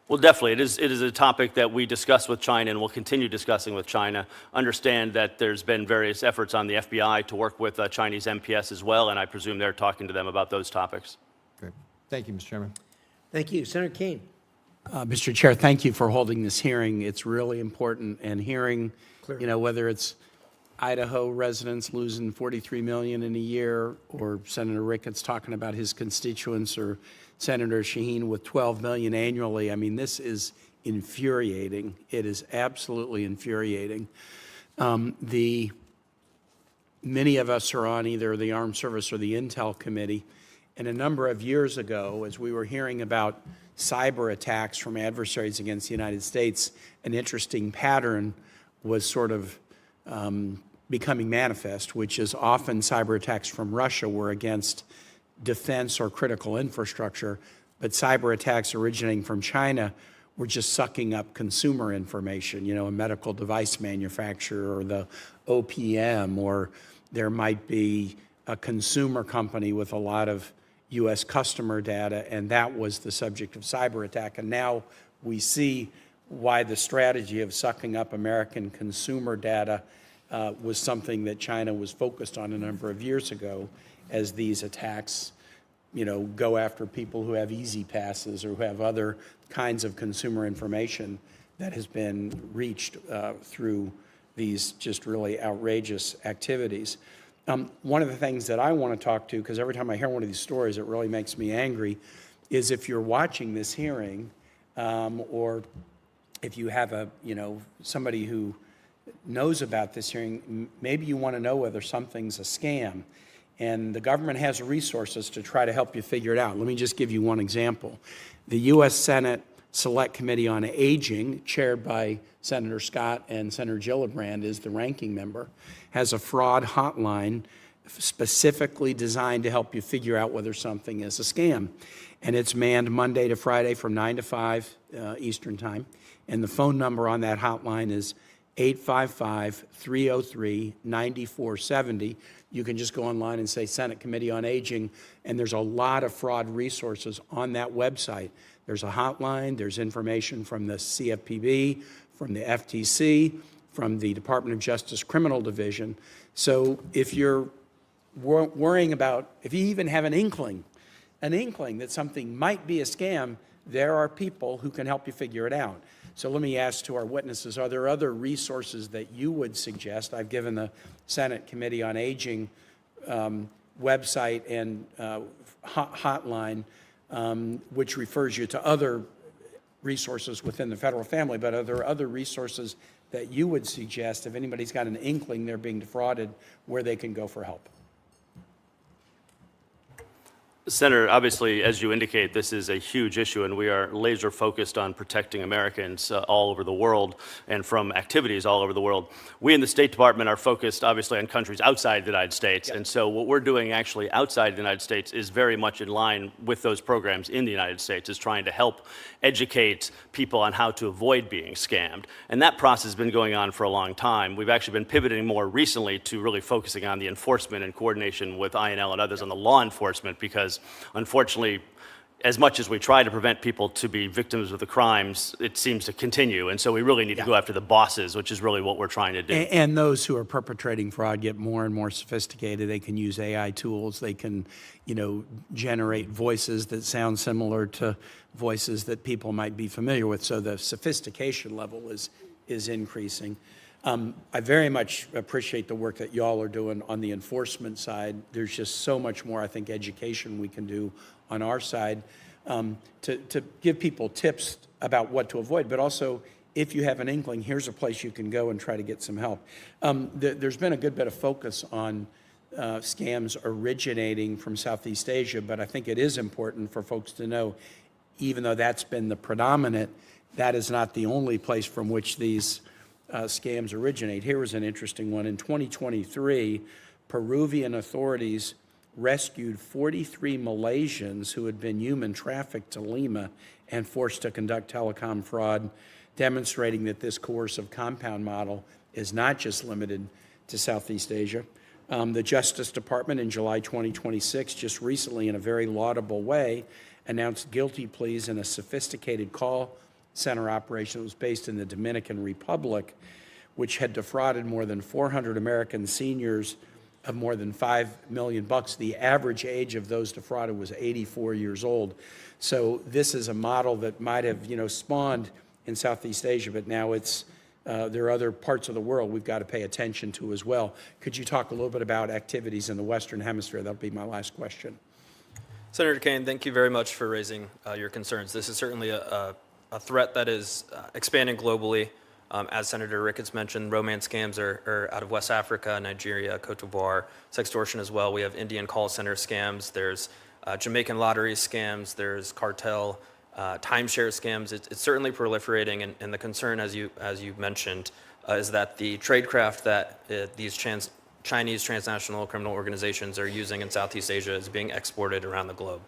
Well, definitely. It is a topic that we discuss with China and will continue discussing with China. Understand that there's been various efforts on the FBI to work with Chinese MPS as well, and I presume they're talking to them about those topics. Great. Thank you, Mr. Chairman. Thank you. Senator Kane. Mr. Chair, thank you for holding this hearing. It's really important, and hearing, whether it's Idaho residents losing $43 million in a year, or Senator Ricketts talking about his constituents, or Senator Shaheen with $12 million annually. I mean, this is infuriating. It is absolutely infuriating. Many of us are on either the Armed Service or the Intel Committee, and a number of years ago, as we were hearing about cyber attacks from adversaries against the United States, an interesting pattern was sort of becoming manifest, which is often cyber attacks from Russia were against defense or critical infrastructure, but cyber attacks originating from China were just sucking up consumer information, a medical device manufacturer or the OPM, or there might be a consumer company with a lot of U.S. customer data, and that was the subject of cyber attack. And now we see why the strategy of sucking up American consumer data was something that China was focused on a number of years ago, as these attacks, go after people who have easy passes or who have other kinds of consumer information that has been reached through these just really outrageous activities. One of the things that I want to talk to, because every time I hear one of these stories, it really makes me angry, is if you're watching this hearing, or if you have somebody who knows about this hearing, maybe you want to know whether something's a scam. And the government has resources to try to help you figure it out. Let me just give you one example. The U.S. Senate Select Committee on Aging, chaired by Senator Scott and Senator Gillibrand, is the ranking member, has a fraud hotline specifically designed to help you figure out whether something is a scam. And it's manned Monday to Friday from 9 to 5 Eastern Time. And the phone number on that hotline is 855-303-9470. You can just go online and say Senate Committee on Aging, and there's a lot of fraud resources on that website. There's a hotline, there's information from the CFPB, from the FTC, from the Department of Justice Criminal Division. So if you're worrying about, if you even have an inkling that something might be a scam, there are people who can help you figure it out. So let me ask to our witnesses, are there other resources that you would suggest? I've given the Senate Committee on Aging website and hotline, which refers you to other resources within the federal family, but are there other resources that you would suggest if anybody's got an inkling they're being defrauded, where they can go for help? Senator, obviously, as you indicate, this is a huge issue, and we are laser focused on protecting Americans all over the world and from activities all over the world. We in the State Department are focused, obviously, on countries outside the United States, and so what we're doing actually outside the United States is very much in line with those programs in the United States, is trying to help educate people on how to avoid being scammed. And that process has been going on for a long time. We've actually been pivoting more recently to really focusing on the enforcement and coordination with INL and others on the law enforcement, because unfortunately, as much as we try to prevent people to be victims of the crimes, it seems to continue. And so we really need to go after the bosses, which is really what we're trying to do. And those who are perpetrating fraud get more and more sophisticated. They can use AI tools. They can, generate voices that sound similar to voices that people might be familiar with. So the sophistication level is increasing. I very much appreciate the work that y'all are doing on the enforcement side. There's just so much more, I think, education we can do on our side to give people tips about what to avoid, but also, if you have an inkling, here's a place you can go and try to get some help. There's been a good bit of focus on scams originating from Southeast Asia, but I think it is important for folks to know, even though that's been the predominant, that is not the only place from which these scams originate. Here was an interesting one. In 2023, Peruvian authorities rescued 43 Malaysians who had been human trafficked to Lima and forced to conduct telecom fraud, demonstrating that this coercive compound model is not just limited to Southeast Asia. The Justice Department in July 2026, just recently in a very laudable way, announced guilty pleas in a sophisticated call center operation that was based in the Dominican Republic, which had defrauded more than 400 American seniors of more than $5 million. The average age of those defrauded was 84 years old. So this is a model that might have, spawned in Southeast Asia, but now it's there are other parts of the world we've got to pay attention to as well. Could you talk a little bit about activities in the Western Hemisphere? That'll be my last question. Senator Kaine, thank you very much for raising your concerns. This is certainly a threat that is expanding globally. As Senator Ricketts mentioned, romance scams are out of West Africa, Nigeria, Cote d'Ivoire, sextortion as well. We have Indian call center scams. There's Jamaican lottery scams. There's cartel timeshare scams. It's certainly proliferating, and the concern, as you mentioned, is that the tradecraft that these Chinese transnational criminal organizations are using in Southeast Asia is being exported around the globe.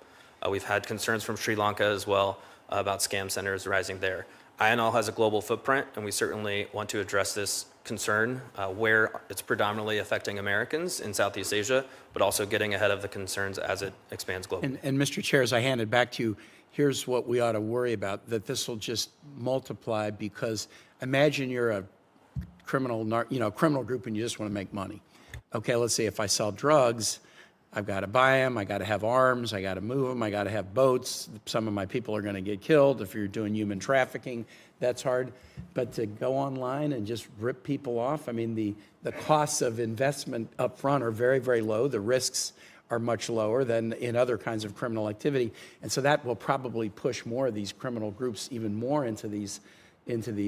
We've had concerns from Sri Lanka as well about scam centers rising there. INL has a global footprint, and we certainly want to address this concern where it's predominantly affecting Americans in Southeast Asia, but also getting ahead of the concerns as it expands globally. And Mr. Chair, as I hand it back to you, here's what we ought to worry about, that this will just multiply, because imagine you're a criminal group and you just want to make money. Okay, let's see, if I sell drugs, I've got to buy them, I got to have arms, I got to move them, I got to have boats. Some of my people are going to get killed. If you're doing human trafficking, that's hard. But to go online and just rip people off, I mean, the costs of investment up front are very, very low. The risks are much lower than in other kinds of criminal activity. And so that will probably push more of these criminal groups even more into these.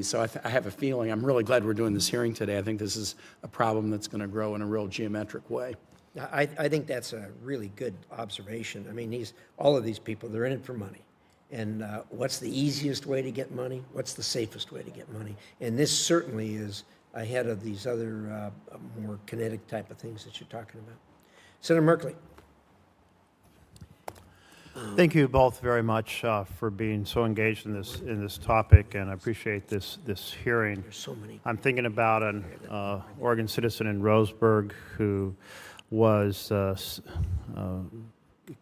So I have a feeling, I'm really glad we're doing this hearing today. I think this is a problem that's going to grow in a real geometric way. I think that's a really good observation. I mean, all of these people, they're in it for money. And what's the easiest way to get money? What's the safest way to get money? And this certainly is ahead of these other more kinetic type of things that you're talking about. Senator Merkley. Thank you both very much for being so engaged in this topic, and I appreciate this hearing. There's so many. I'm thinking about an Oregon citizen in Roseburg who was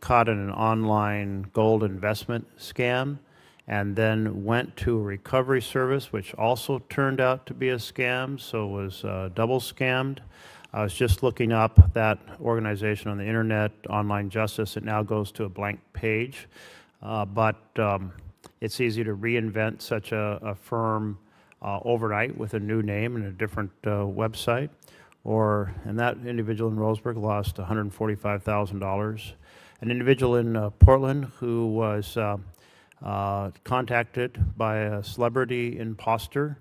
caught in an online gold investment scam, and then went to a recovery service, which also turned out to be a scam, so was double scammed. I was just looking up that organization on the internet, Online Justice. It now goes to a blank page, but it's easy to reinvent such a firm overnight with a new name and a different website. And that individual in Roseburg lost $145,000. An individual in Portland who was contacted by a celebrity imposter,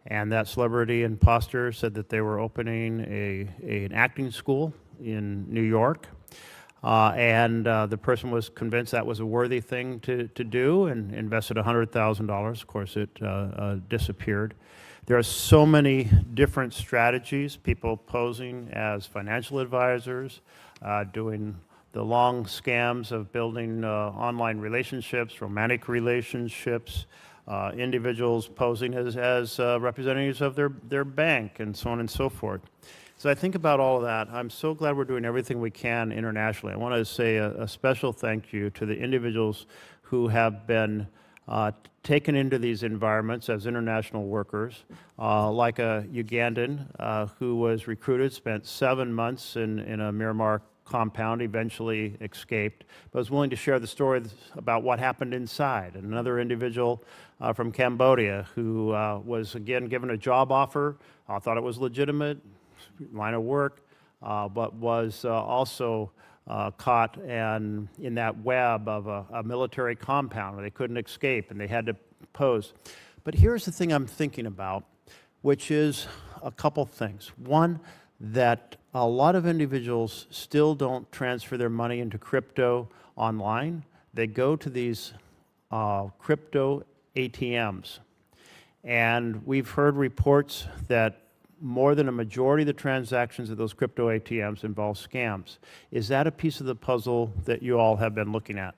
and that celebrity imposter said that they were opening an acting school in New York. The person was convinced that was a worthy thing to do and invested $100,000. Of course, it disappeared. There are so many different strategies, people posing as financial advisors, doing the long scams of building online relationships, romantic relationships, individuals posing as representatives of their bank, and so on and so forth. So I think about all of that. I'm so glad we're doing everything we can internationally. I want to say a special thank you to the individuals who have been taken into these environments as international workers, like a Ugandan who was recruited, spent 7 months in a Miramar compound, eventually escaped, but was willing to share the story about what happened inside. And another individual from Cambodia who was, again, given a job offer, thought it was legitimate, line of work, but was also caught in that web of a military compound where they couldn't escape and they had to pose. But here's the thing I'm thinking about, which is a couple things. One, that a lot of individuals still don't transfer their money into crypto online. They go to these crypto ATMs. And we've heard reports that more than a majority of the transactions of those crypto ATMs involve scams. Is that a piece of the puzzle that you all have been looking at?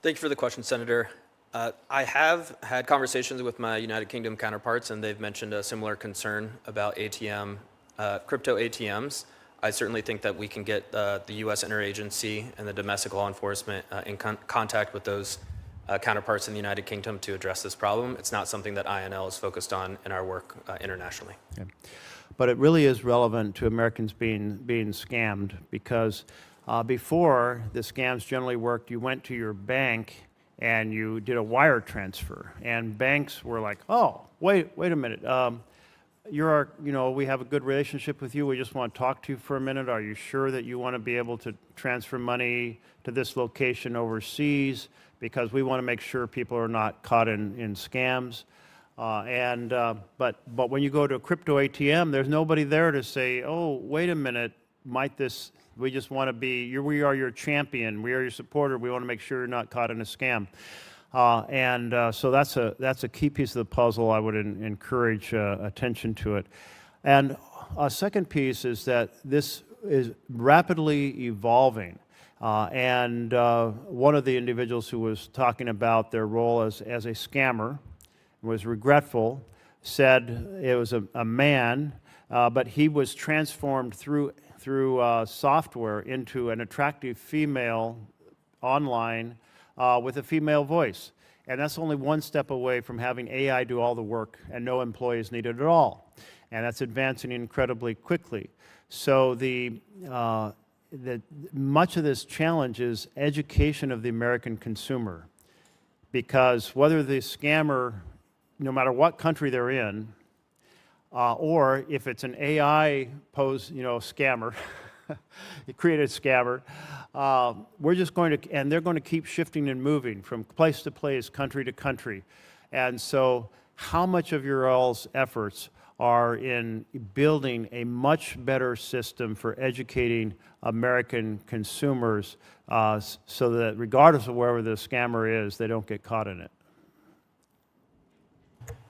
Thank you for the question, Senator. I have had conversations with my United Kingdom counterparts, and they've mentioned a similar concern about crypto ATMs. I certainly think that we can get the U.S. interagency and the domestic law enforcement in contact with those counterparts in the United Kingdom to address this problem. It's not something that INL is focused on in our work internationally. Okay. But it really is relevant to Americans being scammed, because before, the scams generally worked, you went to your bank and you did a wire transfer, and banks were like, oh, wait a minute, we have a good relationship with you, we just want to talk to you for a minute, are you sure that you want to be able to transfer money to this location overseas, because we want to make sure people are not caught in scams. But when you go to a crypto ATM, there's nobody there to say, oh, wait a minute, we just want to we are your champion, we are your supporter, we want to make sure you're not caught in a scam. So that's a key piece of the puzzle. I would encourage attention to it. And a second piece is that this is rapidly evolving. One of the individuals who was talking about their role as a scammer was regretful, said it was a man, but he was transformed through software into an attractive female online with a female voice. And that's only one step away from having AI do all the work and no employees needed at all. And that's advancing incredibly quickly. So much of this challenge is education of the American consumer, because whether the scammer, no matter what country they're in, or if it's an AI scammer, you created a scammer, we're just going to, and they're going to keep shifting and moving from place to place, country to country. And so how much of your all's efforts are in building a much better system for educating American consumers so that regardless of wherever the scammer is, they don't get caught in it?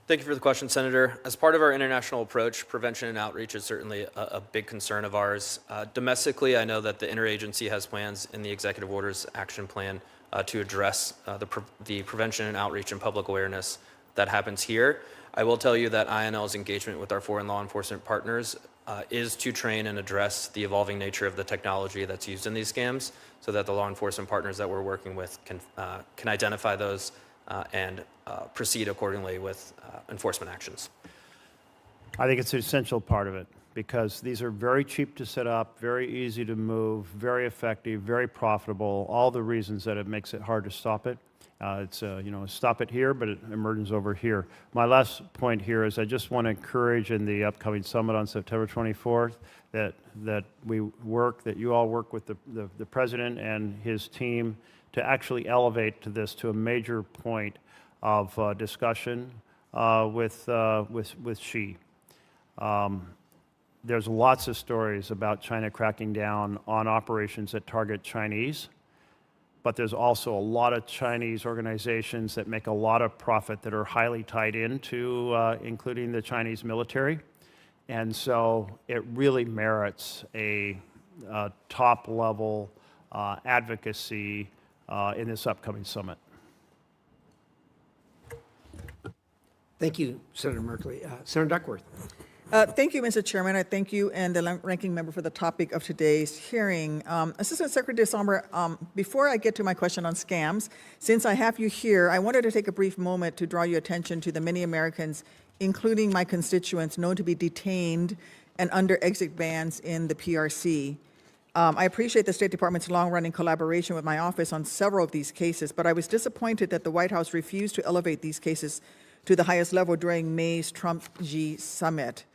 Thank you for the question, Senator. As part of our international approach, prevention and outreach is certainly a big concern of ours. Domestically, I know that the interagency has plans in the Executive Orders Action Plan to address the prevention and outreach and public awareness that happens here. I will tell you that INL's engagement with our foreign law enforcement partners is to train and address the evolving nature of the technology that's used in these scams, so that the law enforcement partners that we're working with can identify those and proceed accordingly with enforcement actions. I think it's an essential part of it, because these are very cheap to set up, very easy to move, very effective, very profitable, all the reasons that it makes it hard to stop it. Stop it here, but it emerges over here. My last point here is I just want to encourage in the upcoming summit on September 24th that you all work with the president and his team to actually elevate this to a major point of discussion with Xi. there's lots of stories about China cracking down on operations that target Chinese, but there's also a lot of Chinese organizations that make a lot of profit that are highly tied into, including the Chinese military. And so it really merits a top-level advocacy in this upcoming summit. Thank you, Senator Merkley. Senator Duckworth. Thank you, Mr. Chairman. I thank you and the ranking member for the topic of today's hearing. Assistant Secretary Sommer, before I get to my question on scams, since I have you here, I wanted to take a brief moment to draw your attention to the many Americans, including my constituents, known to be detained and under exit bans in the PRC. I appreciate the State Department's long-running collaboration with my office on several of these cases, but I was disappointed that the White House refused to elevate these cases to the highest level during May's Trump-Xi summit.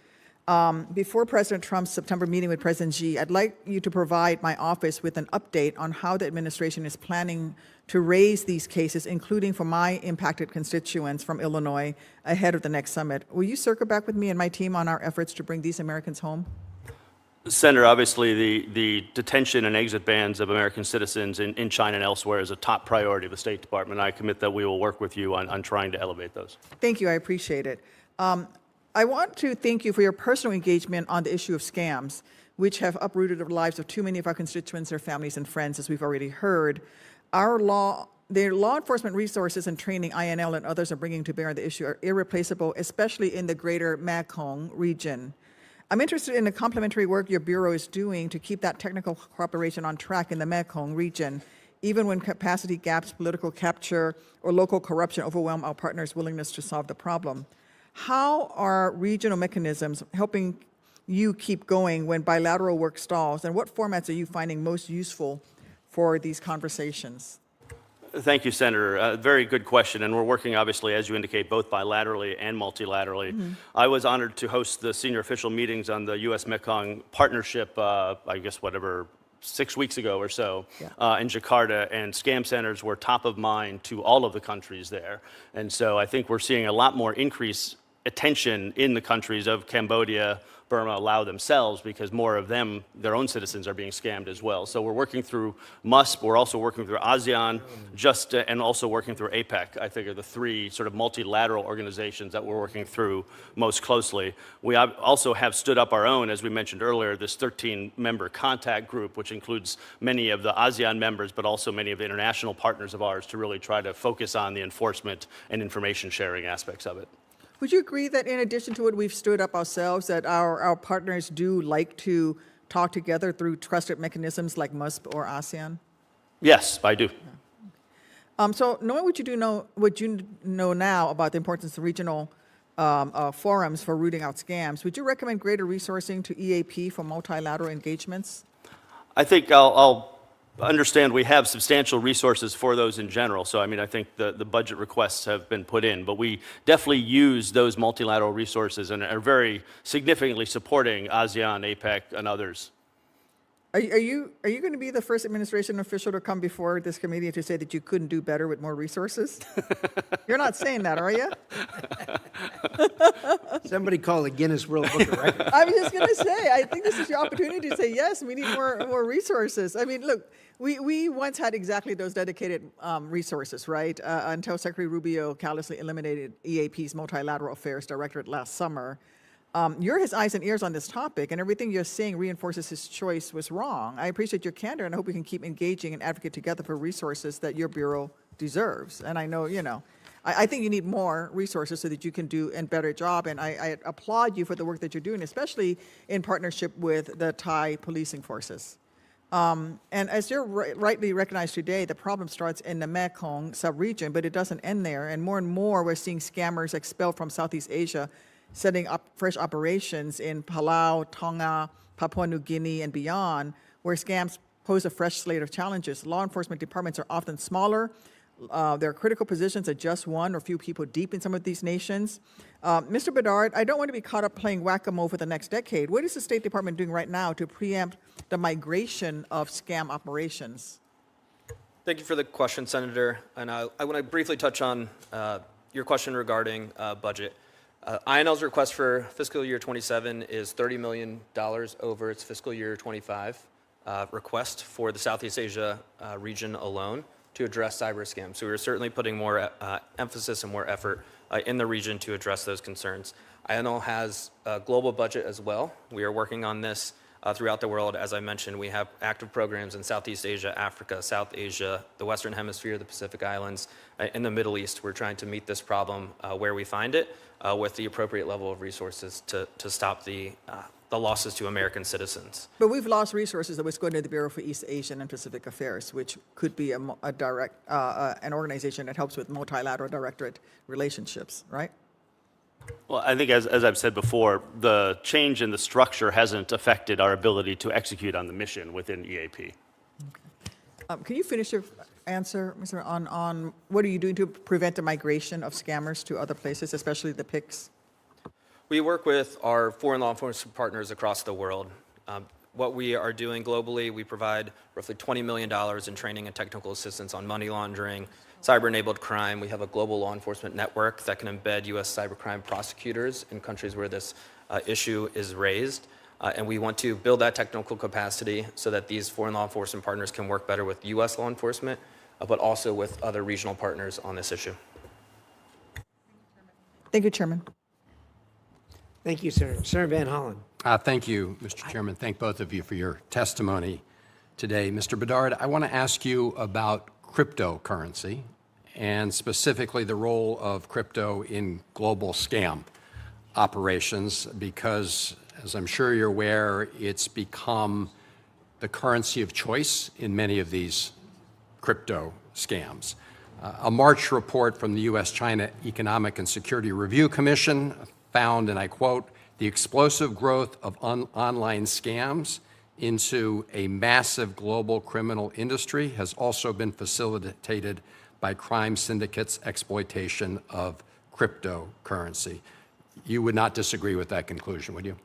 Before President Trump's September meeting with President Xi, I'd like you to provide my office with an update on how the administration is planning to raise these cases, including for my impacted constituents from Illinois, ahead of the next summit. Will you circle back with me and my team on our efforts to bring these Americans home? Senator, obviously the detention and exit bans of American citizens in China and elsewhere is a top priority of the State Department. I commit that we will work with you on trying to elevate those. Thank you, I appreciate it. I want to thank you for your personal engagement on the issue of scams, which have uprooted the lives of too many of our constituents, their families, and friends, as we've already heard. The law enforcement resources and training INL and others are bringing to bear on the issue are irreplaceable, especially in the greater Mekong region. I'm interested in the complementary work your Bureau is doing to keep that technical cooperation on track in the Mekong region, even when capacity gaps, political capture, or local corruption overwhelm our partners' willingness to solve the problem. How are regional mechanisms helping you keep going when bilateral work stalls, and what formats are you finding most useful for these conversations? Thank you, Senator. Very good question, and we're working, obviously, as you indicate, both bilaterally and multilaterally. Mm-hmm. I was honored to host the senior official meetings on the U.S.-Mekong partnership, I guess, 6 weeks ago or so, in Jakarta, and scam centers were top of mind to all of the countries there. And so I think we're seeing a lot more increased attention in the countries of Cambodia, Burma, Laos themselves, because more of them, their own citizens, are being scammed as well. So we're working through MUSP, we're also working through ASEAN, and also working through APEC, I think, are the three sort of multilateral organizations that we're working through most closely. We also have stood up our own, as we mentioned earlier, this 13-member contact group, which includes many of the ASEAN members, but also many of the international partners of ours, to really try to focus on the enforcement and information sharing aspects of it. Would you agree that in addition to what we've stood up ourselves, that our partners do like to talk together through trusted mechanisms like MUSP or ASEAN? Yes, I do. So knowing what you know now about the importance of regional forums for rooting out scams, would you recommend greater resourcing to EAP for multilateral engagements? I think I'll understand we have substantial resources for those in general. So, I mean, I think the budget requests have been put in, but we definitely use those multilateral resources and are very significantly supporting ASEAN, APEC, and others. Are you going to be the first administration official to come before this committee to say that you couldn't do better with more resources? You're not saying that, are you? Somebody call the Guinness World Book of Records. I was just going to say, I think this is your opportunity to say, yes, we need more resources. I mean, look, we once had exactly those dedicated resources, right? Until Secretary Rubio callously eliminated EAP's Multilateral Affairs Directorate last summer. You're his eyes and ears on this topic, and everything you're saying reinforces his choice was wrong. I appreciate your candor, and I hope we can keep engaging and advocate together for resources that your Bureau deserves. And I know, I think you need more resources so that you can do a better job, and I applaud you for the work that you're doing, especially in partnership with the Thai policing forces. And as you're rightly recognized today, the problem starts in the Mekong sub-region, but it doesn't end there. And more we're seeing scammers expelled from Southeast Asia, setting up fresh operations in Palau, Tonga, Papua New Guinea, and beyond, where scams pose a fresh slate of challenges. Law enforcement departments are often smaller. Their critical positions are just one or few people deep in some of these nations. Mr. Bedard, I don't want to be caught up playing whack-a-mole for the next decade. What is the State Department doing right now to preempt the migration of scam operations? Thank you for the question, Senator. And I want to briefly touch on your question regarding budget. INL's request for fiscal year 27 is $30 million over its fiscal year 25 request for the Southeast Asia region alone to address cyber scams. So we're certainly putting more emphasis and more effort in the region to address those concerns. INL has a global budget as well. We are working on this throughout the world. As I mentioned, we have active programs in Southeast Asia, Africa, South Asia, the Western Hemisphere, the Pacific Islands, in the Middle East. We're trying to meet this problem where we find it with the appropriate level of resources to stop the losses to American citizens. But we've lost resources that was going to the Bureau for East Asian and Pacific Affairs, which could be an organization that helps with multilateral directorate relationships, right? Well, I think as I've said before, the change in the structure hasn't affected our ability to execute on the mission within EAP. Can you finish your answer, Mr. on what are you doing to prevent the migration of scammers to other places, especially the PICs? We work with our foreign law enforcement partners across the world. What we are doing globally, we provide roughly $20 million in training and technical assistance on money laundering, cyber-enabled crime. We have a global law enforcement network that can embed U.S. cybercrime prosecutors in countries where this issue is raised. And we want to build that technical capacity so that these foreign law enforcement partners can work better with U.S. law enforcement, but also with other regional partners on this issue. Thank you, Chairman. Thank you, Senator. Senator Van Hollen. Thank you, Mr. Chairman. Thank both of you for your testimony today. Mr. Bedard, I want to ask you about cryptocurrency and specifically the role of crypto in global scam operations because, as I'm sure you're aware, it's become the currency of choice in many of these crypto scams. A March report from the U.S.-China Economic and Security Review Commission found, and I quote, the explosive growth of online scams into a massive global criminal industry has also been facilitated by crime syndicates' exploitation of cryptocurrency. You would not disagree with that conclusion, would you?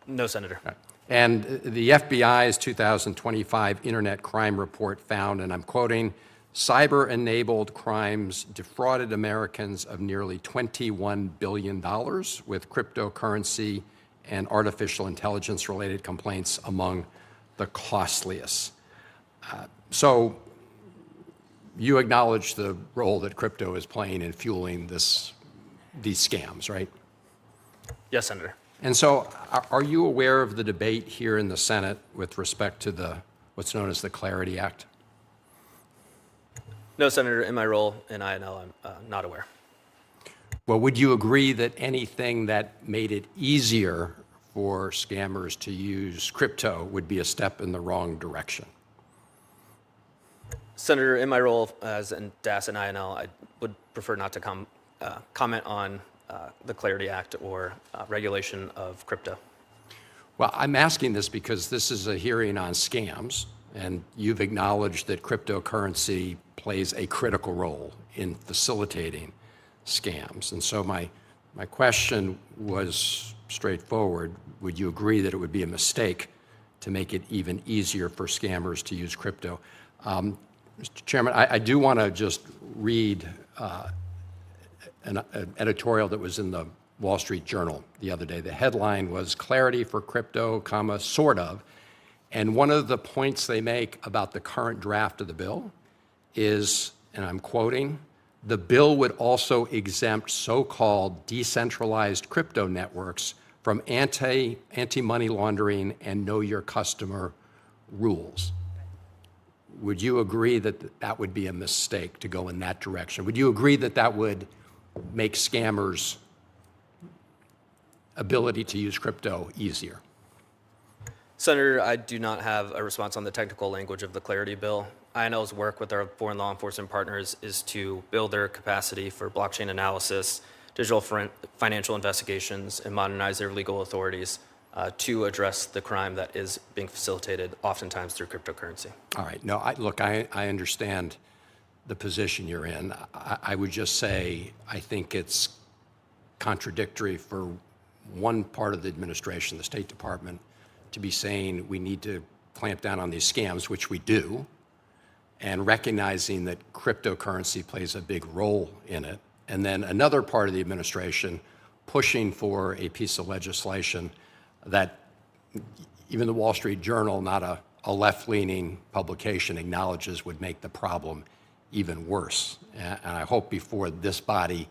No, Senator. And the FBI's 2025 Internet Crime Report found, and I'm quoting, cyber-enabled crimes defrauded Americans of nearly $21 billion, with cryptocurrency and artificial intelligence-related complaints among the costliest. So you acknowledge the role that crypto is playing in fueling these scams, right? Yes, Senator. And so are you aware of the debate here in the Senate with respect to what's known as the Clarity Act? No, Senator. In my role in INL, I'm not aware. Well, would you agree that anything that made it easier for scammers to use crypto would be a step in the wrong direction? Senator, in my role as in DAS and INL, I would prefer not to comment on the Clarity Act or regulation of crypto. Well, I'm asking this because this is a hearing on scams, and you've acknowledged that cryptocurrency plays a critical role in facilitating scams. And so my question was straightforward. Would you agree that it would be a mistake to make it even easier for scammers to use crypto? Mr. Chairman, I do want to just read an editorial that was in the Wall Street Journal the other day. The headline was "Clarity for Crypto, sort of." And one of the points they make about the current draft of the bill is, and I'm quoting, the bill would also exempt so-called decentralized crypto networks from anti-money laundering and know your customer rules. Would you agree that that would be a mistake to go in that direction? Would you agree that that would make scammers' ability to use crypto easier? Senator, I do not have a response on the technical language of the Clarity Bill. INL's work with our foreign law enforcement partners is to build their capacity for blockchain analysis, digital financial investigations, and modernize their legal authorities to address the crime that is being facilitated oftentimes through cryptocurrency. All right. No, look, I understand the position you're in. I would just say I think it's contradictory for one part of the administration, the State Department, to be saying we need to clamp down on these scams, which we do, and recognizing that cryptocurrency plays a big role in it, and then another part of the administration pushing for a piece of legislation that even the Wall Street Journal, not a left-leaning publication, acknowledges would make the problem even worse. And I hope before this body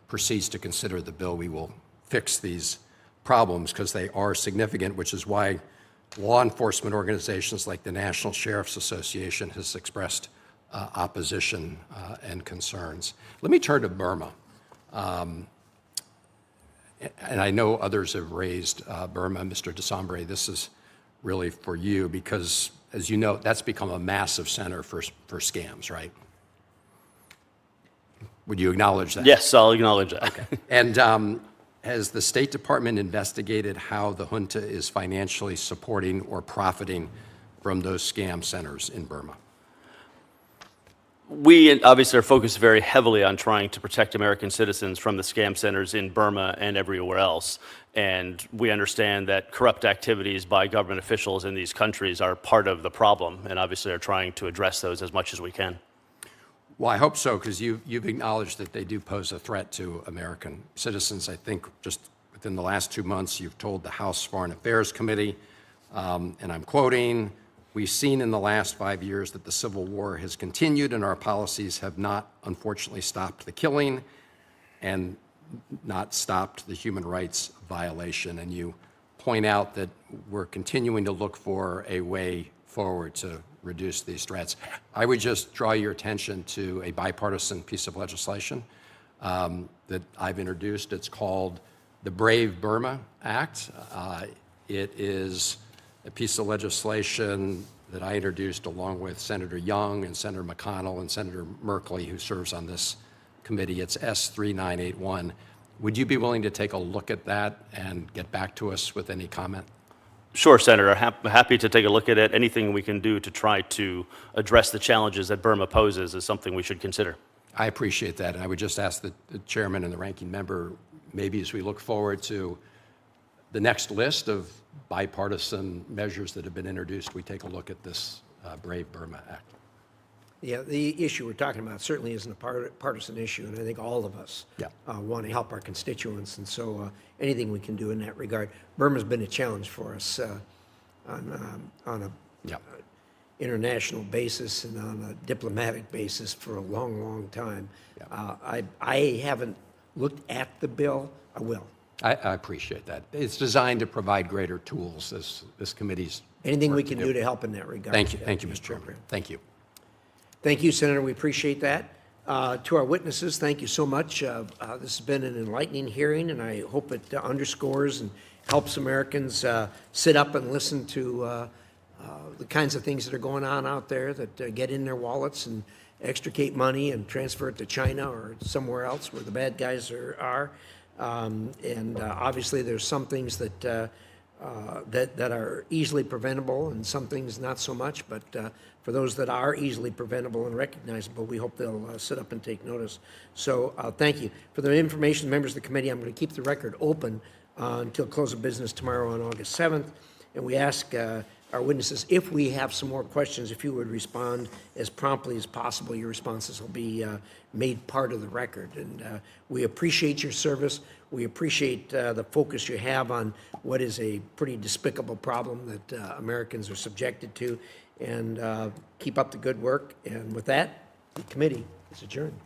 proceeds to consider the bill, we will fix these problems because they are significant, which is why law enforcement organizations like the National Sheriff's Association has expressed opposition and concerns. Let me turn to Burma. And I know others have raised Burma. Mr. Desambre, this is really for you because, as you know, that's become a massive center for scams, right? Would you acknowledge that? Yes, I'll acknowledge that. Okay. And has the State Department investigated how the junta is financially supporting or profiting from those scam centers in Burma? We obviously are focused very heavily on trying to protect American citizens from the scam centers in Burma and everywhere else. And we understand that corrupt activities by government officials in these countries are part of the problem, and obviously are trying to address those as much as we can. Well, I hope so, because you've acknowledged that they do pose a threat to American citizens. I think just within the last 2 months, you've told the House Foreign Affairs Committee, and I'm quoting, "We've seen in the last 5 years that the civil war has continued and our policies have not, unfortunately, stopped the killing and not stopped the human rights violation." And you point out that we're continuing to look for a way forward to reduce these threats. I would just draw your attention to a bipartisan piece of legislation that I've introduced. It's called the Brave Burma Act. It is a piece of legislation that I introduced along with Senator Young and Senator McConnell and Senator Merkley, who serves on this committee. It's S3981. Would you be willing to take a look at that and get back to us with any comment? Sure, Senator. Happy to take a look at it. Anything we can do to try to address the challenges that Burma poses is something we should consider. I appreciate that. And I would just ask the chairman and the ranking member, maybe as we look forward to the next list of bipartisan measures that have been introduced, we take a look at this Brave Burma Act. Yeah, the issue we're talking about certainly isn't a partisan issue, and I think all of us want to help our constituents, and so anything we can do in that regard. Burma's been a challenge for us on a international basis and on a diplomatic basis for a long, long time. I haven't looked at the bill. I will. I appreciate that. It's designed to provide greater tools, as this committee's Anything we can do to help in that regard. Thank you, Mr. Chairman. Thank you. Thank you, Senator. We appreciate that. To our witnesses, thank you so much. This has been an enlightening hearing, and I hope it underscores and helps Americans sit up and listen to the kinds of things that are going on out there that get in their wallets and extricate money and transfer it to China or somewhere else where the bad guys are. Obviously, there's some things that are easily preventable and some things not so much, but for those that are easily preventable and recognizable, we hope they'll sit up and take notice. So thank you. For the information, members of the committee, I'm going to keep the record open until close of business tomorrow on August 7th, and we ask our witnesses, if we have some more questions, if you would respond as promptly as possible. Your responses will be made part of the record, and we appreciate your service. We appreciate the focus you have on what is a pretty despicable problem that Americans are subjected to, and keep up the good work. And with that, the committee is adjourned.